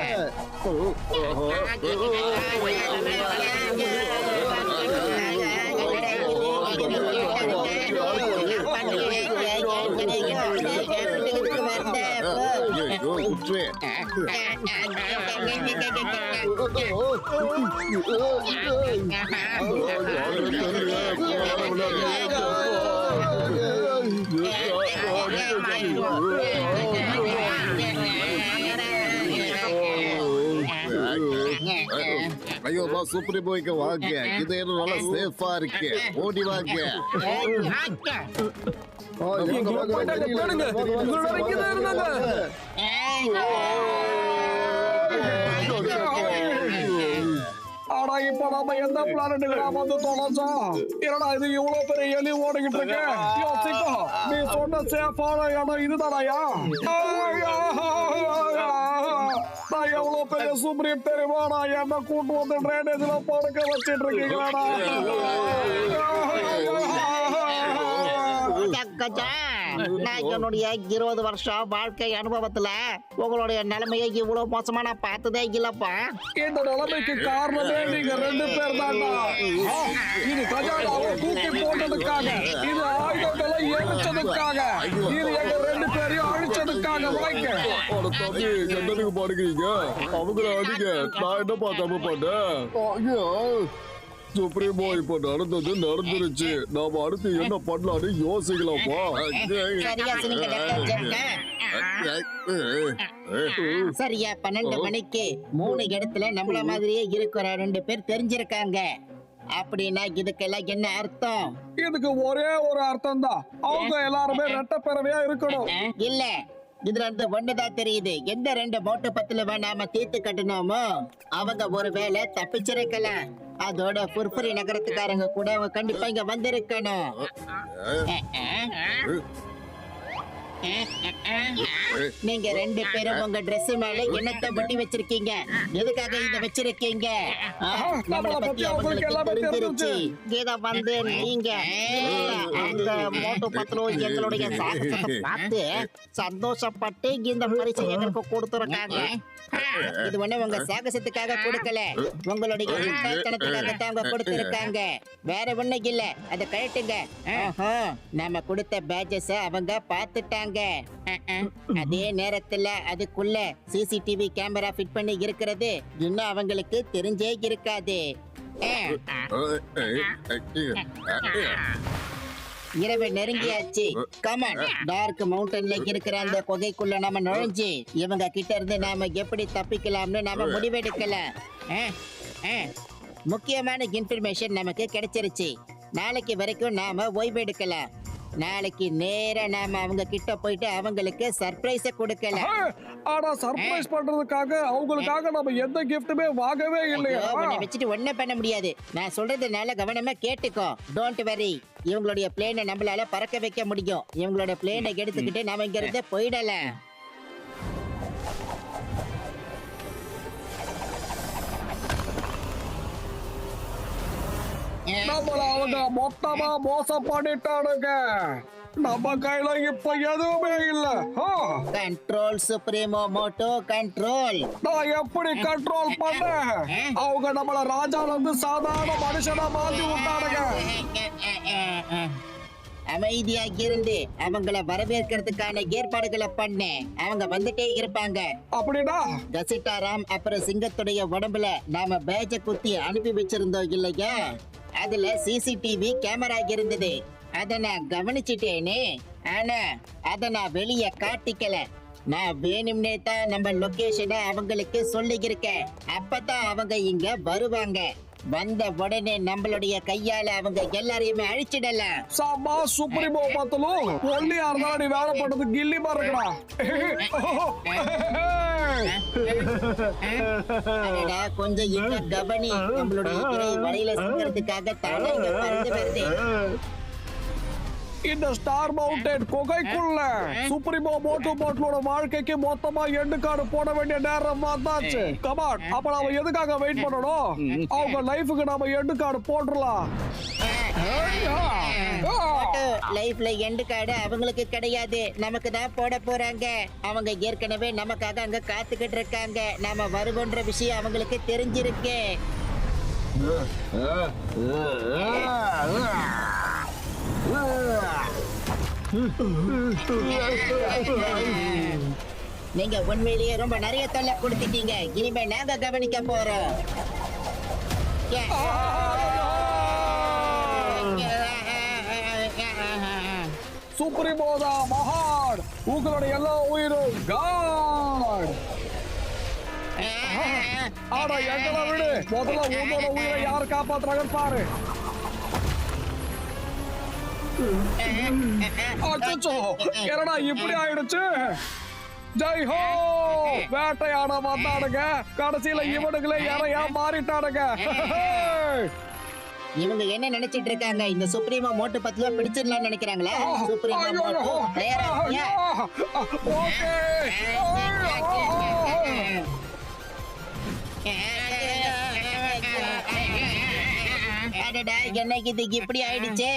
ஐயோ சுப்ரீமோக்கு வாங்க, இது என்ன நல்லா சேஃபா இருக்கு. ஓடி வாங்க. ஆனா இப்ப நாம எந்த பிளானட்டுக்கு வந்து தொலைச்சோம்? என்னடா இது இவ்வளவு பெரிய எலி ஓடிக்கிட்டு இருக்கு? யோசிக்கோ, நீ சொன்ன சேஃபான இடம் இதுதானாயா? நான் எவ்வளவு பெரிய சுப்ரீம் தெரியுமா? நான் என்ன கூட்டு வந்து ட்ரைனேஜ்ல படுக்க வச்சிட்டு இருக்கீங்களாடா? நான் என்னுடைய 20 வருஷம் வாழ்க்கை அனுபவத்துல உங்களுடைய நிலைமையை இவ்வளவு மோசமா நான் பார்த்ததே இல்லப்பா. இந்த நிலைமைக்கு காரணமே நீங்க 2 பேர் தான்டா. இது கஜானாவை தூக்கி போட்டதுக்காக, இது ஆயுதங்களை எரிச்சதுக்காக, இது எங்க 2 பேரையும் அழிச்சதுக்காக. வாய்க்க தம்பி என்னதுக்கு பாடுகிறீங்க? அவங்கள அடிங்க, நான் என்னப்பா தப்பு பண்ணேன்? சுப்ரீமோ இப்ப நடந்தது நடந்துருச்சு. நாம அடுத்து என்ன பண்ணலாம்னு யோசிக்கலாம்ப்பா. சரியா சொன்னீங்க டாக்டர் ஜெர்கா. சரியா 12 மணிக்கு 3 இடத்துல நம்மள மாதிரியே இருக்கிற 2 பேர் தெரிஞ்சிருக்காங்க. அப்படின்னா இதுக்கெல்லாம் என்ன அர்த்தம்? இதுக்கு ஒரே ஒரு அர்த்தம் தான், அவங்க எல்லாருமே ரெட்ட பிறவையா இருக்கணும். இல்ல, இதுல இருந்து ஒண்ணுதான் தெரியுது. எந்த 2 மோட்டு பத்துல நாம தீர்த்து கட்டணுமோ அவங்க ஒருவேளை தப்பிச்சிருக்கலாம். அதோட புர்புரி நகரத்துக்காரங்க கூட அவங்க கண்டிப்பா இங்க வந்திருக்கணும். நீங்க 2 பேரும் உங்க Dress மேல என்னத்தை ஒட்டி வச்சிருக்கீங்க? எதுக்காக இத வச்சிருக்கீங்க? நம்மள பத்தி அவங்களுக்கு தெரிஞ்சிருச்சு. இத வந்து நீங்க அந்த மோட்டு பத்லு எங்களுடைய சாகசத்தை பார்த்து சந்தோஷப்பட்டு இந்த பரிசை எங்களுக்கு கொடுத்துருக்காங்க. இது ஒண்ணு உங்க சாகசத்துக்காக கொடுக்கல, உங்களுடைய முட்டாள்தனத்துக்காக தான் அவங்க கொடுத்திருக்காங்க. வேற ஒண்ணு இல்ல. அதை கழட்டுங்க. நாம கொடுத்த பேட்ஜஸ் அவங்க பார்த்துட்டாங்க. அதே நேரத்துல அதுக்குள்ள சிசிடிவி கேமரா ஃபிட் பண்ணி இருக்கிறது இன்னும் அவங்களுக்கு தெரிஞ்சே இருக்காது. இரவு நெருங்கியாச்சு. கமான், டார்க் மவுண்டன்ல இருக்கிற அந்த குகைக்குள்ள நாம நுழைஞ்சு இவங்க கிட்ட இருந்து நாம எப்படி தப்பிக்கலாம்னு நாம முடிவெடுக்கலாம். முக்கியமான இன்ஃபர்மேஷன் நமக்கு கிடைச்சிருச்சு. நாளைக்கு வரைக்கும் நாம ஓய்வெடுக்கலாம். நாளைக்கு நேரா நாம அவங்க கிட்ட போயிட்டு அவங்களுக்கு சர்ப்ரைஸ கொடுக்கலாம். ஆனா சர்ப்ரைஸ் பண்றதுக்காக அவங்களுக்காக நம்ம எந்த கிஃப்ட்டுமே வாங்கவே இல்லையா? உன்னை வச்சுட்டு ஒண்ணும் பண்ண முடியாது. நான் சொல்றதுனால கவனமா கேட்டுக்கோ. Don't worry. இவங்களுடைய பிளேனை நம்மளால பறக்க வைக்க முடியும். இவங்களோட பிளேனை எடுத்துக்கிட்டு நாம இங்க இருந்து போயிடலாம். நம்மள அவங்க மொத்தமா மோசம் பண்ணிட்டானுங்க. நம்ம கையில இப்ப எதுவுமே இல்ல. Control supremo moto control. நான் எப்படி கண்ட்ரோல் பண்ண? அவங்க நம்மள ராஜால இருந்து சாதாரண மனுஷனா மாத்தி விட்டானுங்க. அமைதியா இருந்து அவங்கள வரவேற்கிறதுக்கான ஏற்பாடுகளை பண்ண. அவங்க வந்துட்டே இருப்பாங்க. அப்படின்னா கசிட்டாராம் அப்புறம் சிங்கத்துடைய உடம்புல நாம பேஜ குத்தி அனுப்பி வச்சிருந்தோம் இல்லையா? அதுல சிசிடிவி கேமரா இருந்தது. அத நான் கவனிச்சிட்டேனே. ஆனா அத நான் வெளிய காட்டிக்கல. நான் வேணும்னே தான் நம்ம லொகேஷனை அவங்களுக்கு சொல்லியிருக்கேன். அப்பதான் அவங்க இங்க வருவாங்க. வந்த உடனே நம்மளுடைய கையால அவங்க எல்லாரையுமே அழிச்சிடலாம். சாமா சுப்ரீமோ பார்த்தலும் ஒல்லியா இருந்தா நீ வேலை பண்றது கில்லி மாதிரி இருக்கடா. அடடா, கொஞ்சம் இங்க கவனி. நம்மளுடைய இறை வழியில சிக்கிறதுக்காக தானே இங்க பறந்து வருது. இந்த ஸ்டார் மவுண்டன் குகைக்குள்ள சுப்ரீமோ மோட்டோ பாட்டிலோட வாழ்க்கைக்கு மொத்தமா எண்டு கார்டு போட வேண்டிய நேரம் வந்தாச்சு. கமான், அப்ப நாம எதுக்காக வெயிட் பண்ணணும்? அவங்க லைஃபுக்கு நாம எண்டு கார்டு போட்டுடலாம். லைஃப்ல எண்டு கார்டு அவங்களுக்கு கிடையாது, நமக்கு தான் போட போறாங்க. அவங்க ஏற்கனவே நமக்காக அங்க காத்துக்கிட்டு இருக்காங்க. நாம வருவோன்ற விஷயம் அவங்களுக்கு தெரிஞ்சிருக்கு. நீங்க உண்மையிலேயே ரொம்ப நிறைய தொல்லை கொடுத்துட்டீங்க. இனிமே நாங்க கவனிக்க போறோம். சுப்ரீமோதா மகான், உங்களுடைய எல்லா உயிரும் காட். ஆனா எங்களை விடு, முதல்ல உங்களோட உயிரை யாரு காப்பாத்துறாங்கன்னு பாரு. அச்சோ, என்னடா இப்படி ஆயிடுச்சு? ஜெய் ஹோ! வேட்டையாட வந்தானுங்க, கடைசியில இவனுங்களே யாரையா மாறிட்டானுங்க. இவங்க என்ன நினைச்சிட்டு இருக்காங்க? இந்த சுப்ரீமோ மோட்டு 10 ரூபா பிடிச்சிடலாம்னு நினைக்கிறாங்களா? சுப்ரீமோ மோட்டு தயாரா இருக்கியா? அடடா, என்னைக்கு இதுக்கு இப்படி ஆயிடுச்சு?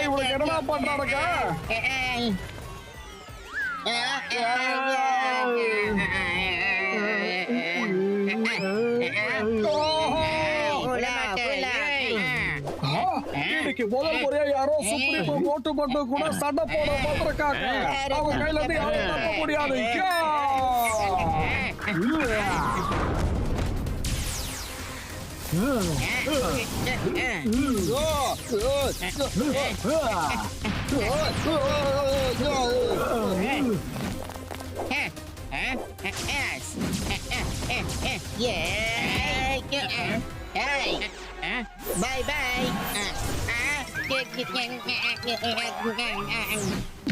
இவனுக்கு என்னடா பண்றானுங்க? இன்னைக்கு முதல் முறையா யாரோ சுப்ரீமோ மோட்டு மட்டும் கூட சண்டை போட மாட்டிருக்காங்க. அவங்க கையில இருந்து யாரும் தப்ப முடியாது. Bye bye.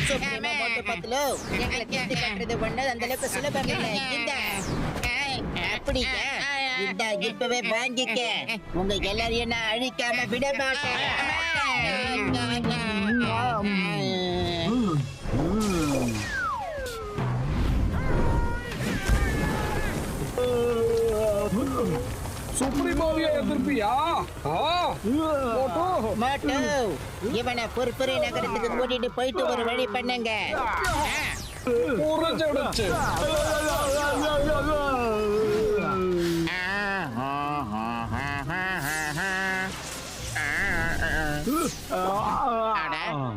சுப்ரீமோ மோட்டு 10 ரூபா எங்களை கேட்டு கட்டுறது ஒண்ணு அந்த அளவுக்கு சுலபம் இல்லை. அப்படியா? இந்த இப்பவே வாங்கிக்க. உங்க எல்லாரையும் நான் அழிக்காம விட மாட்டேன். சுப்ரீமோவிய எதிர்ப்பியா? மாட்டோ, இவனை பொறுப்புரை நகரத்துக்கு கூட்டிட்டு போயிட்டு ஒரு வழி பண்ணுங்க. புரிஞ்சிடுச்சு.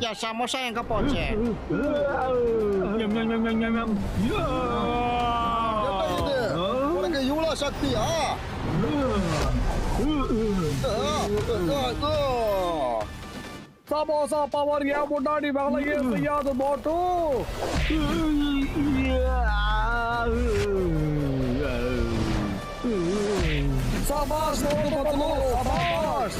என் சமோசா எங்க போச்சு? உனக்கு இவ்வளவு சக்தியா? சமோசா பவர் ஏன் முன்னாடி வேலையே செய்யாது மோட்டு. சபாஷ் மோட்டு பத்லு, சபாஷ்.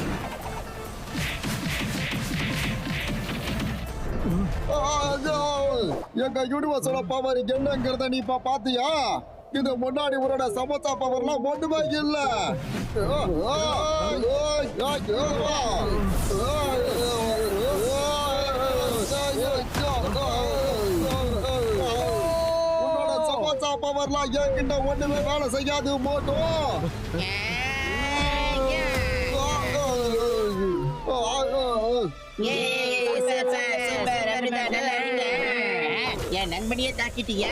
எங்க யூனிவர்ஸோட பவர் என்னங்கிறத நீ இப்ப பாத்தியா? இது முன்னாடி உன்னோட சமோசா பவர்லாம் ஒண்ணுமே இல்ல. உன்னோட சமோசா பவர்லாம் என்கிட்ட ஒண்ணுமே வேலை செய்யாது மோட்டோ. என் நண்பனியே தாக்கிட்டியா?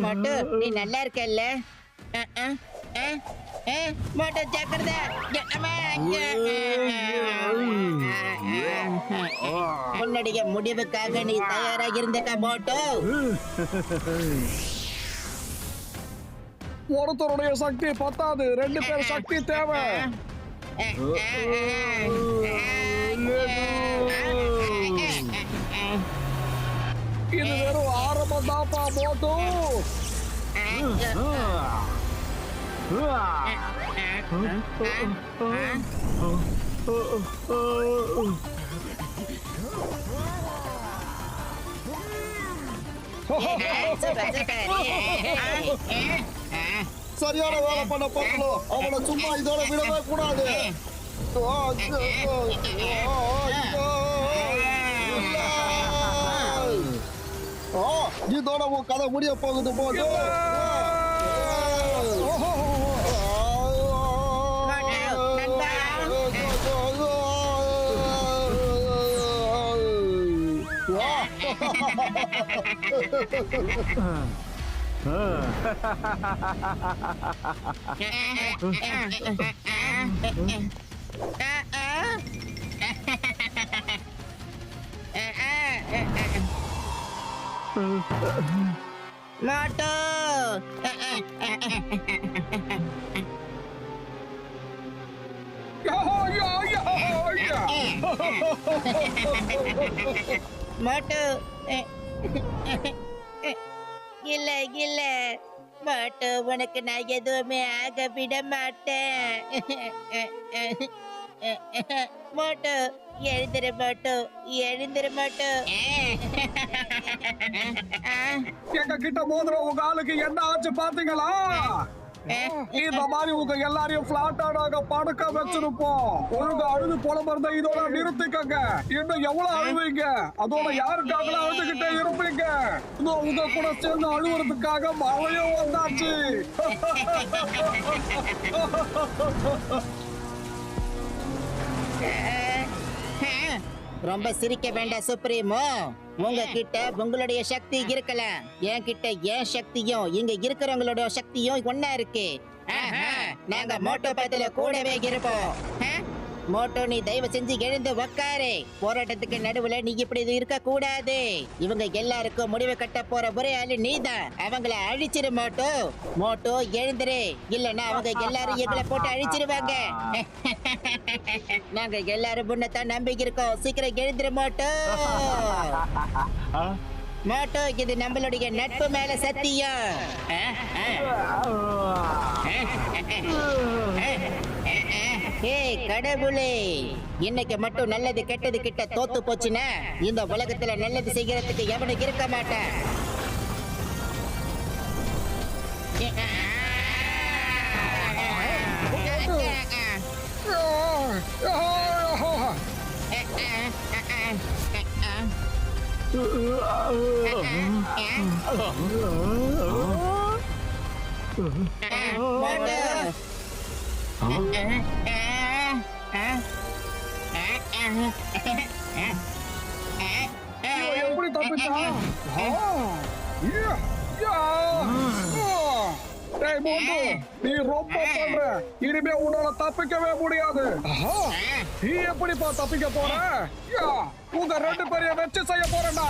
மோட்டு நீ நல்லா இருக்கல்ல? மோட்டு ஜாக்கிரதை. உன்னுடைய முடிவுக்காக நீ தயாராக இருந்தக்க மோட்டு. ஒருத்தருடைய சக்தி பத்தாது, 2 பேர் சக்தி தேவை. இது வெறும் ஆரம்பம் தான்ப்பா மோட்டு. சரியான வேலை பண்ண பத்லு. அவனை சும்மா இதோட விடவே கூடாது. இதோட உன் கதை முடிய போகுது போது. மோட்டு மோட்டு இல்ல இல்ல மோட்டு, உனக்கு நான் எதுவுமே ஆக விட மாட்டேன். மோட்டு எழுந்திரு மோட்டு, எழுந்திரு மோட்டு. எங்க கிட்ட மோதிர உங்க ஆளுக்கு என்ன ஆச்சு பாத்தீங்களா? இந்த மாதிரி உங்க எல்லாரையும் பிளாட்டாக படுக்க வச்சிருப்போம். ஒழுங்கு அழுது புலம்புறத இதோட நிறுத்திக்கங்க. இன்னும் எவ்வளவு அழுவீங்க? அதோட யாருக்காக அழுதுகிட்டே இருப்பீங்க? இன்னும் உங்க கூட சேர்ந்து அழுவுறதுக்காக மழையும் வந்தாச்சு. ரொம்ப சிரிக்க வேண்டாம் சுப்ரீமோ. உங்ககிட்ட உங்களுடைய சக்தி இருக்கலாம், என்கிட்ட என் சக்தியும் இங்க இருக்கிறவங்களோட சக்தியும் ஒன்னா இருக்கு. நாங்க மோட்டோ பத்துல கூடவே இருப்போம். மோட்டோ நீ தயவு செஞ்சு எழுந்து உக்காரு. போராட்டத்துக்கு நடுவுல நீ இப்படி இருக்க கூடாது. இவங்க எல்லாருக்கும் முடிவு கட்ட போற ஒரே ஆளு நீதான். அவங்கள அழிச்சிரு மோட்டோ. மோட்டோ எழுந்துரு, இல்லன்னா அவங்க எல்லாரும் எங்களை போட்டு அழிச்சிருவாங்க. நாங்க எல்லாரும் முன்னதான் நம்பி இருக்கோம். சீக்கிரம் எழுந்துரு மோட்டோ. மோட்டோ, இது நம்மளுடைய நட்பு மேல சத்தியம். ஏய் கடவுளே, இன்னைக்கு மட்டும் நல்லது கெட்டது கிட்ட தோத்து போச்சுன்னா இந்த உலகத்துல நல்லது செய்யறதுக்கு எவனுக்கு இருக்க மாட்டேன். எப்படி தப்பிச்சான்? டேய் மோட்டு, நீ ரொம்ப பண்ற. இனிமே உன்னால தப்பிக்கவே முடியாது. நீ எப்படிப்பா தப்பிக்க போற? உங்க 2 பேரையும் வச்சு செய்ய போறேன்டா.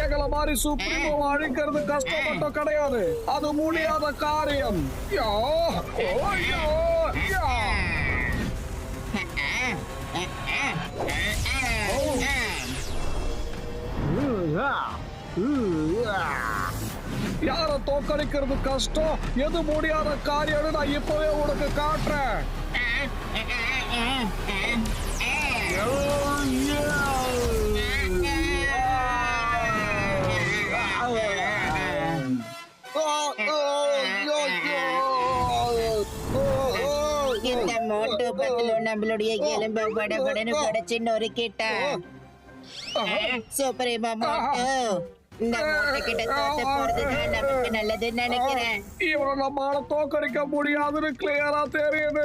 எங்களை மாதிரி சுப்ரீமோ அழிக்கிறது கஷ்டம் மட்டும் கிடையாது, அது முடியாத காரியம். யா, ஓ, யா, யா. யார தோக்கடிக்கிறது கஷ்டம், எது முடியாத காரியம்னு நான் இப்பவே உனக்கு காட்டுறேன். இந்த மோட்டு பத்துல நம்மளுடைய எலும்பு படபடன்னு படைச்சு நொறுக்கிட்டா. சூப்பரேமா மோட்டு, இந்த மோட்டு கிட்ட தோத்து போறதுதான் நமக்கு நல்லதுன்னு நினைக்கிறேன். இவனை நம்மளால தோக்கடிக்க முடியாதுன்னு கிளியரா தெரியுது.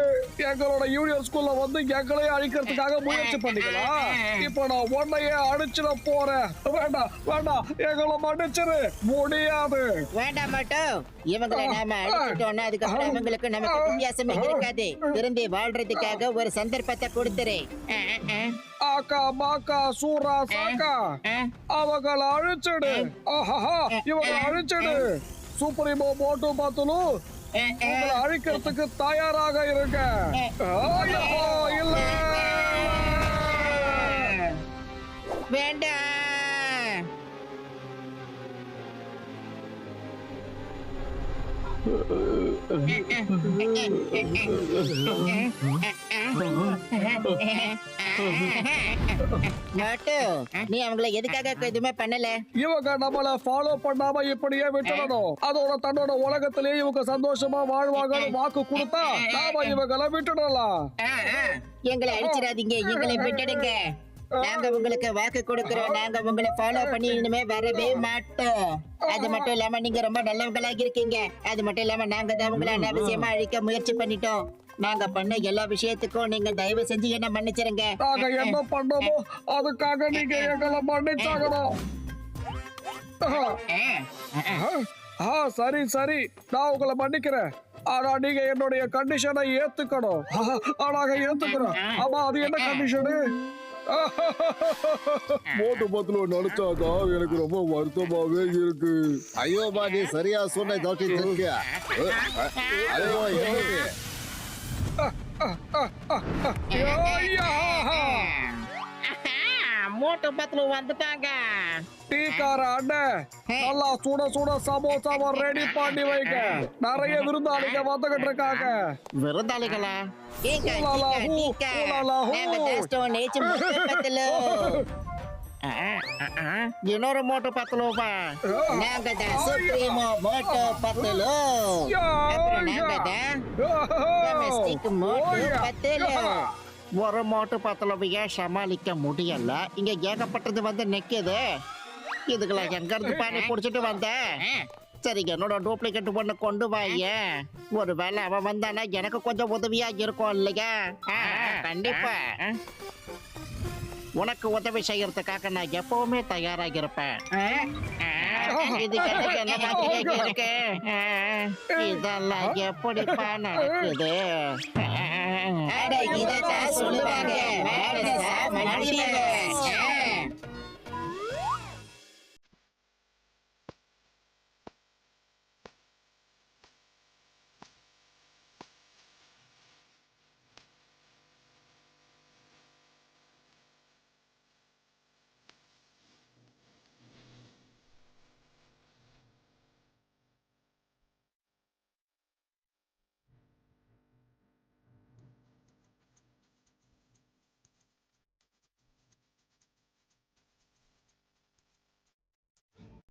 எங்களோட யூனியன் ஸ்கூல்ல வந்து எங்களையே அழிக்கிறதுக்காக முயற்சி பண்ணிக்கலாம். இப்ப நான் உன்னையே அடிச்சிட போறேன். வேண்டாம் வேண்டாம், எங்களை மன்னிச்சிரு. முடியாது. வேண்டாம் மட்டும், இவங்களை நாம அழிச்சிட்டோம்னா அதுக்கப்புறம் இவங்களுக்கு நமக்கு வித்தியாசமே இருக்காது. திரும்பி வாழ்றதுக்காக ஒரு சந்தர்ப்பத்தை கொடுத்துரு. ஆக்கா மாக்கா சூரா சாக்கா, அவங்களை அழிச்சிடு. ஆஹா, இவங்களை அழிச்சிடு. சுப்ரீமோ மோட்டு பத்துலு உங்களை அழிக்கிறதுக்கு தயாராக இருக்க. ஐயோ, இல்ல. வேண்டாம். மோட்டு, நீ அவங்கள எதுக்காக எதுவுமே பண்ணல? இவங்க நம்மள ஃபாலோ பண்ணாம இப்படியே விட்டுடணும். அதோட தன்னோட உலகத்திலேயே இவங்க சந்தோஷமா வாழ்வாங்கன்னு வாக்கு கொடுத்தா நாம இவங்களை விட்டுடலாம். எங்களை அழிச்சிடாதீங்க, எங்களை விட்டுடுங்க. நாங்க உங்களுக்கு வாக்கு கொடுக்கிறோம், நாங்க உங்களை ஃபாலோ பண்ணி இனிமே வரவே மாட்டோம். அது மட்டும் இல்லாம நீங்க ரொம்ப நல்லவங்களாக இருக்கீங்க. அது மட்டும் இல்லாம நாங்க தான் உங்களை அனாவசியமா அழிக்க முயற்சி பண்ணிட்டோம். நாங்க பண்ண எல்லா விஷயத்துக்கும் நீங்க தயவு செஞ்சு என்ன மன்னிச்சிருங்க. நாங்க என்ன பண்ணோமோ அதுக்காக நீங்க எங்களை மன்னிச்சாகணும். சரி சரி, நான் உங்களை மன்னிக்கிறேன். ஆனா நீங்க என்னுடைய கண்டிஷனை ஏத்துக்கணும். நாங்க ஏத்துக்கிறோம். ஆமா, அது என்ன கண்டிஷனு? மோட்டு பத்துல நினைச்சாதான் எனக்கு ரொம்ப வருத்தமாவே இருக்கு. ஐயோ பா, நீ சரியா சொன்ன டாக்டர் தெரியா? ஐயோ, என்னது? மோட்டு பத்துல வந்துட்டாங்க. டீக்கார அண்ணன், நல்லா சுட சுட சமோசாவை ரெடி பண்ணி வைக்க. நிறைய விருந்தாளிங்க வந்துகிட்டு இருக்காங்க. விருந்தாளிகளா? இன்னொரு மோட்டு பத்தலோபா. நாங்க தான் சுப்ரீமோ மோட்டு பத்தலோ. நாங்க தான் டொமெஸ்டிக் மோட்டு பத்தலோ. ஒரு மோட்டு பத்தலோவைய சமாளிக்க முடியல. இங்க ஏகப்பட்டது வந்து நிக்குது. இதுகளை எங்க இருந்து பாணி புடிச்சிட்டு வந்த? சரி, என்னோட டூப்ளிகேட் ஒண்ணு கொண்டு வாய. ஒருவேளை அவன் வந்தானா எனக்கு கொஞ்சம் உதவியா இருக்கும் இல்லையா? கண்டிப்பா. உனக்கு உதவி செய்யறதுக்காக நான் எப்பவுமே தயாராக இருப்பேன். இதெல்லாம் எப்படிப்பா நடக்குது? சொல்லுவாங்க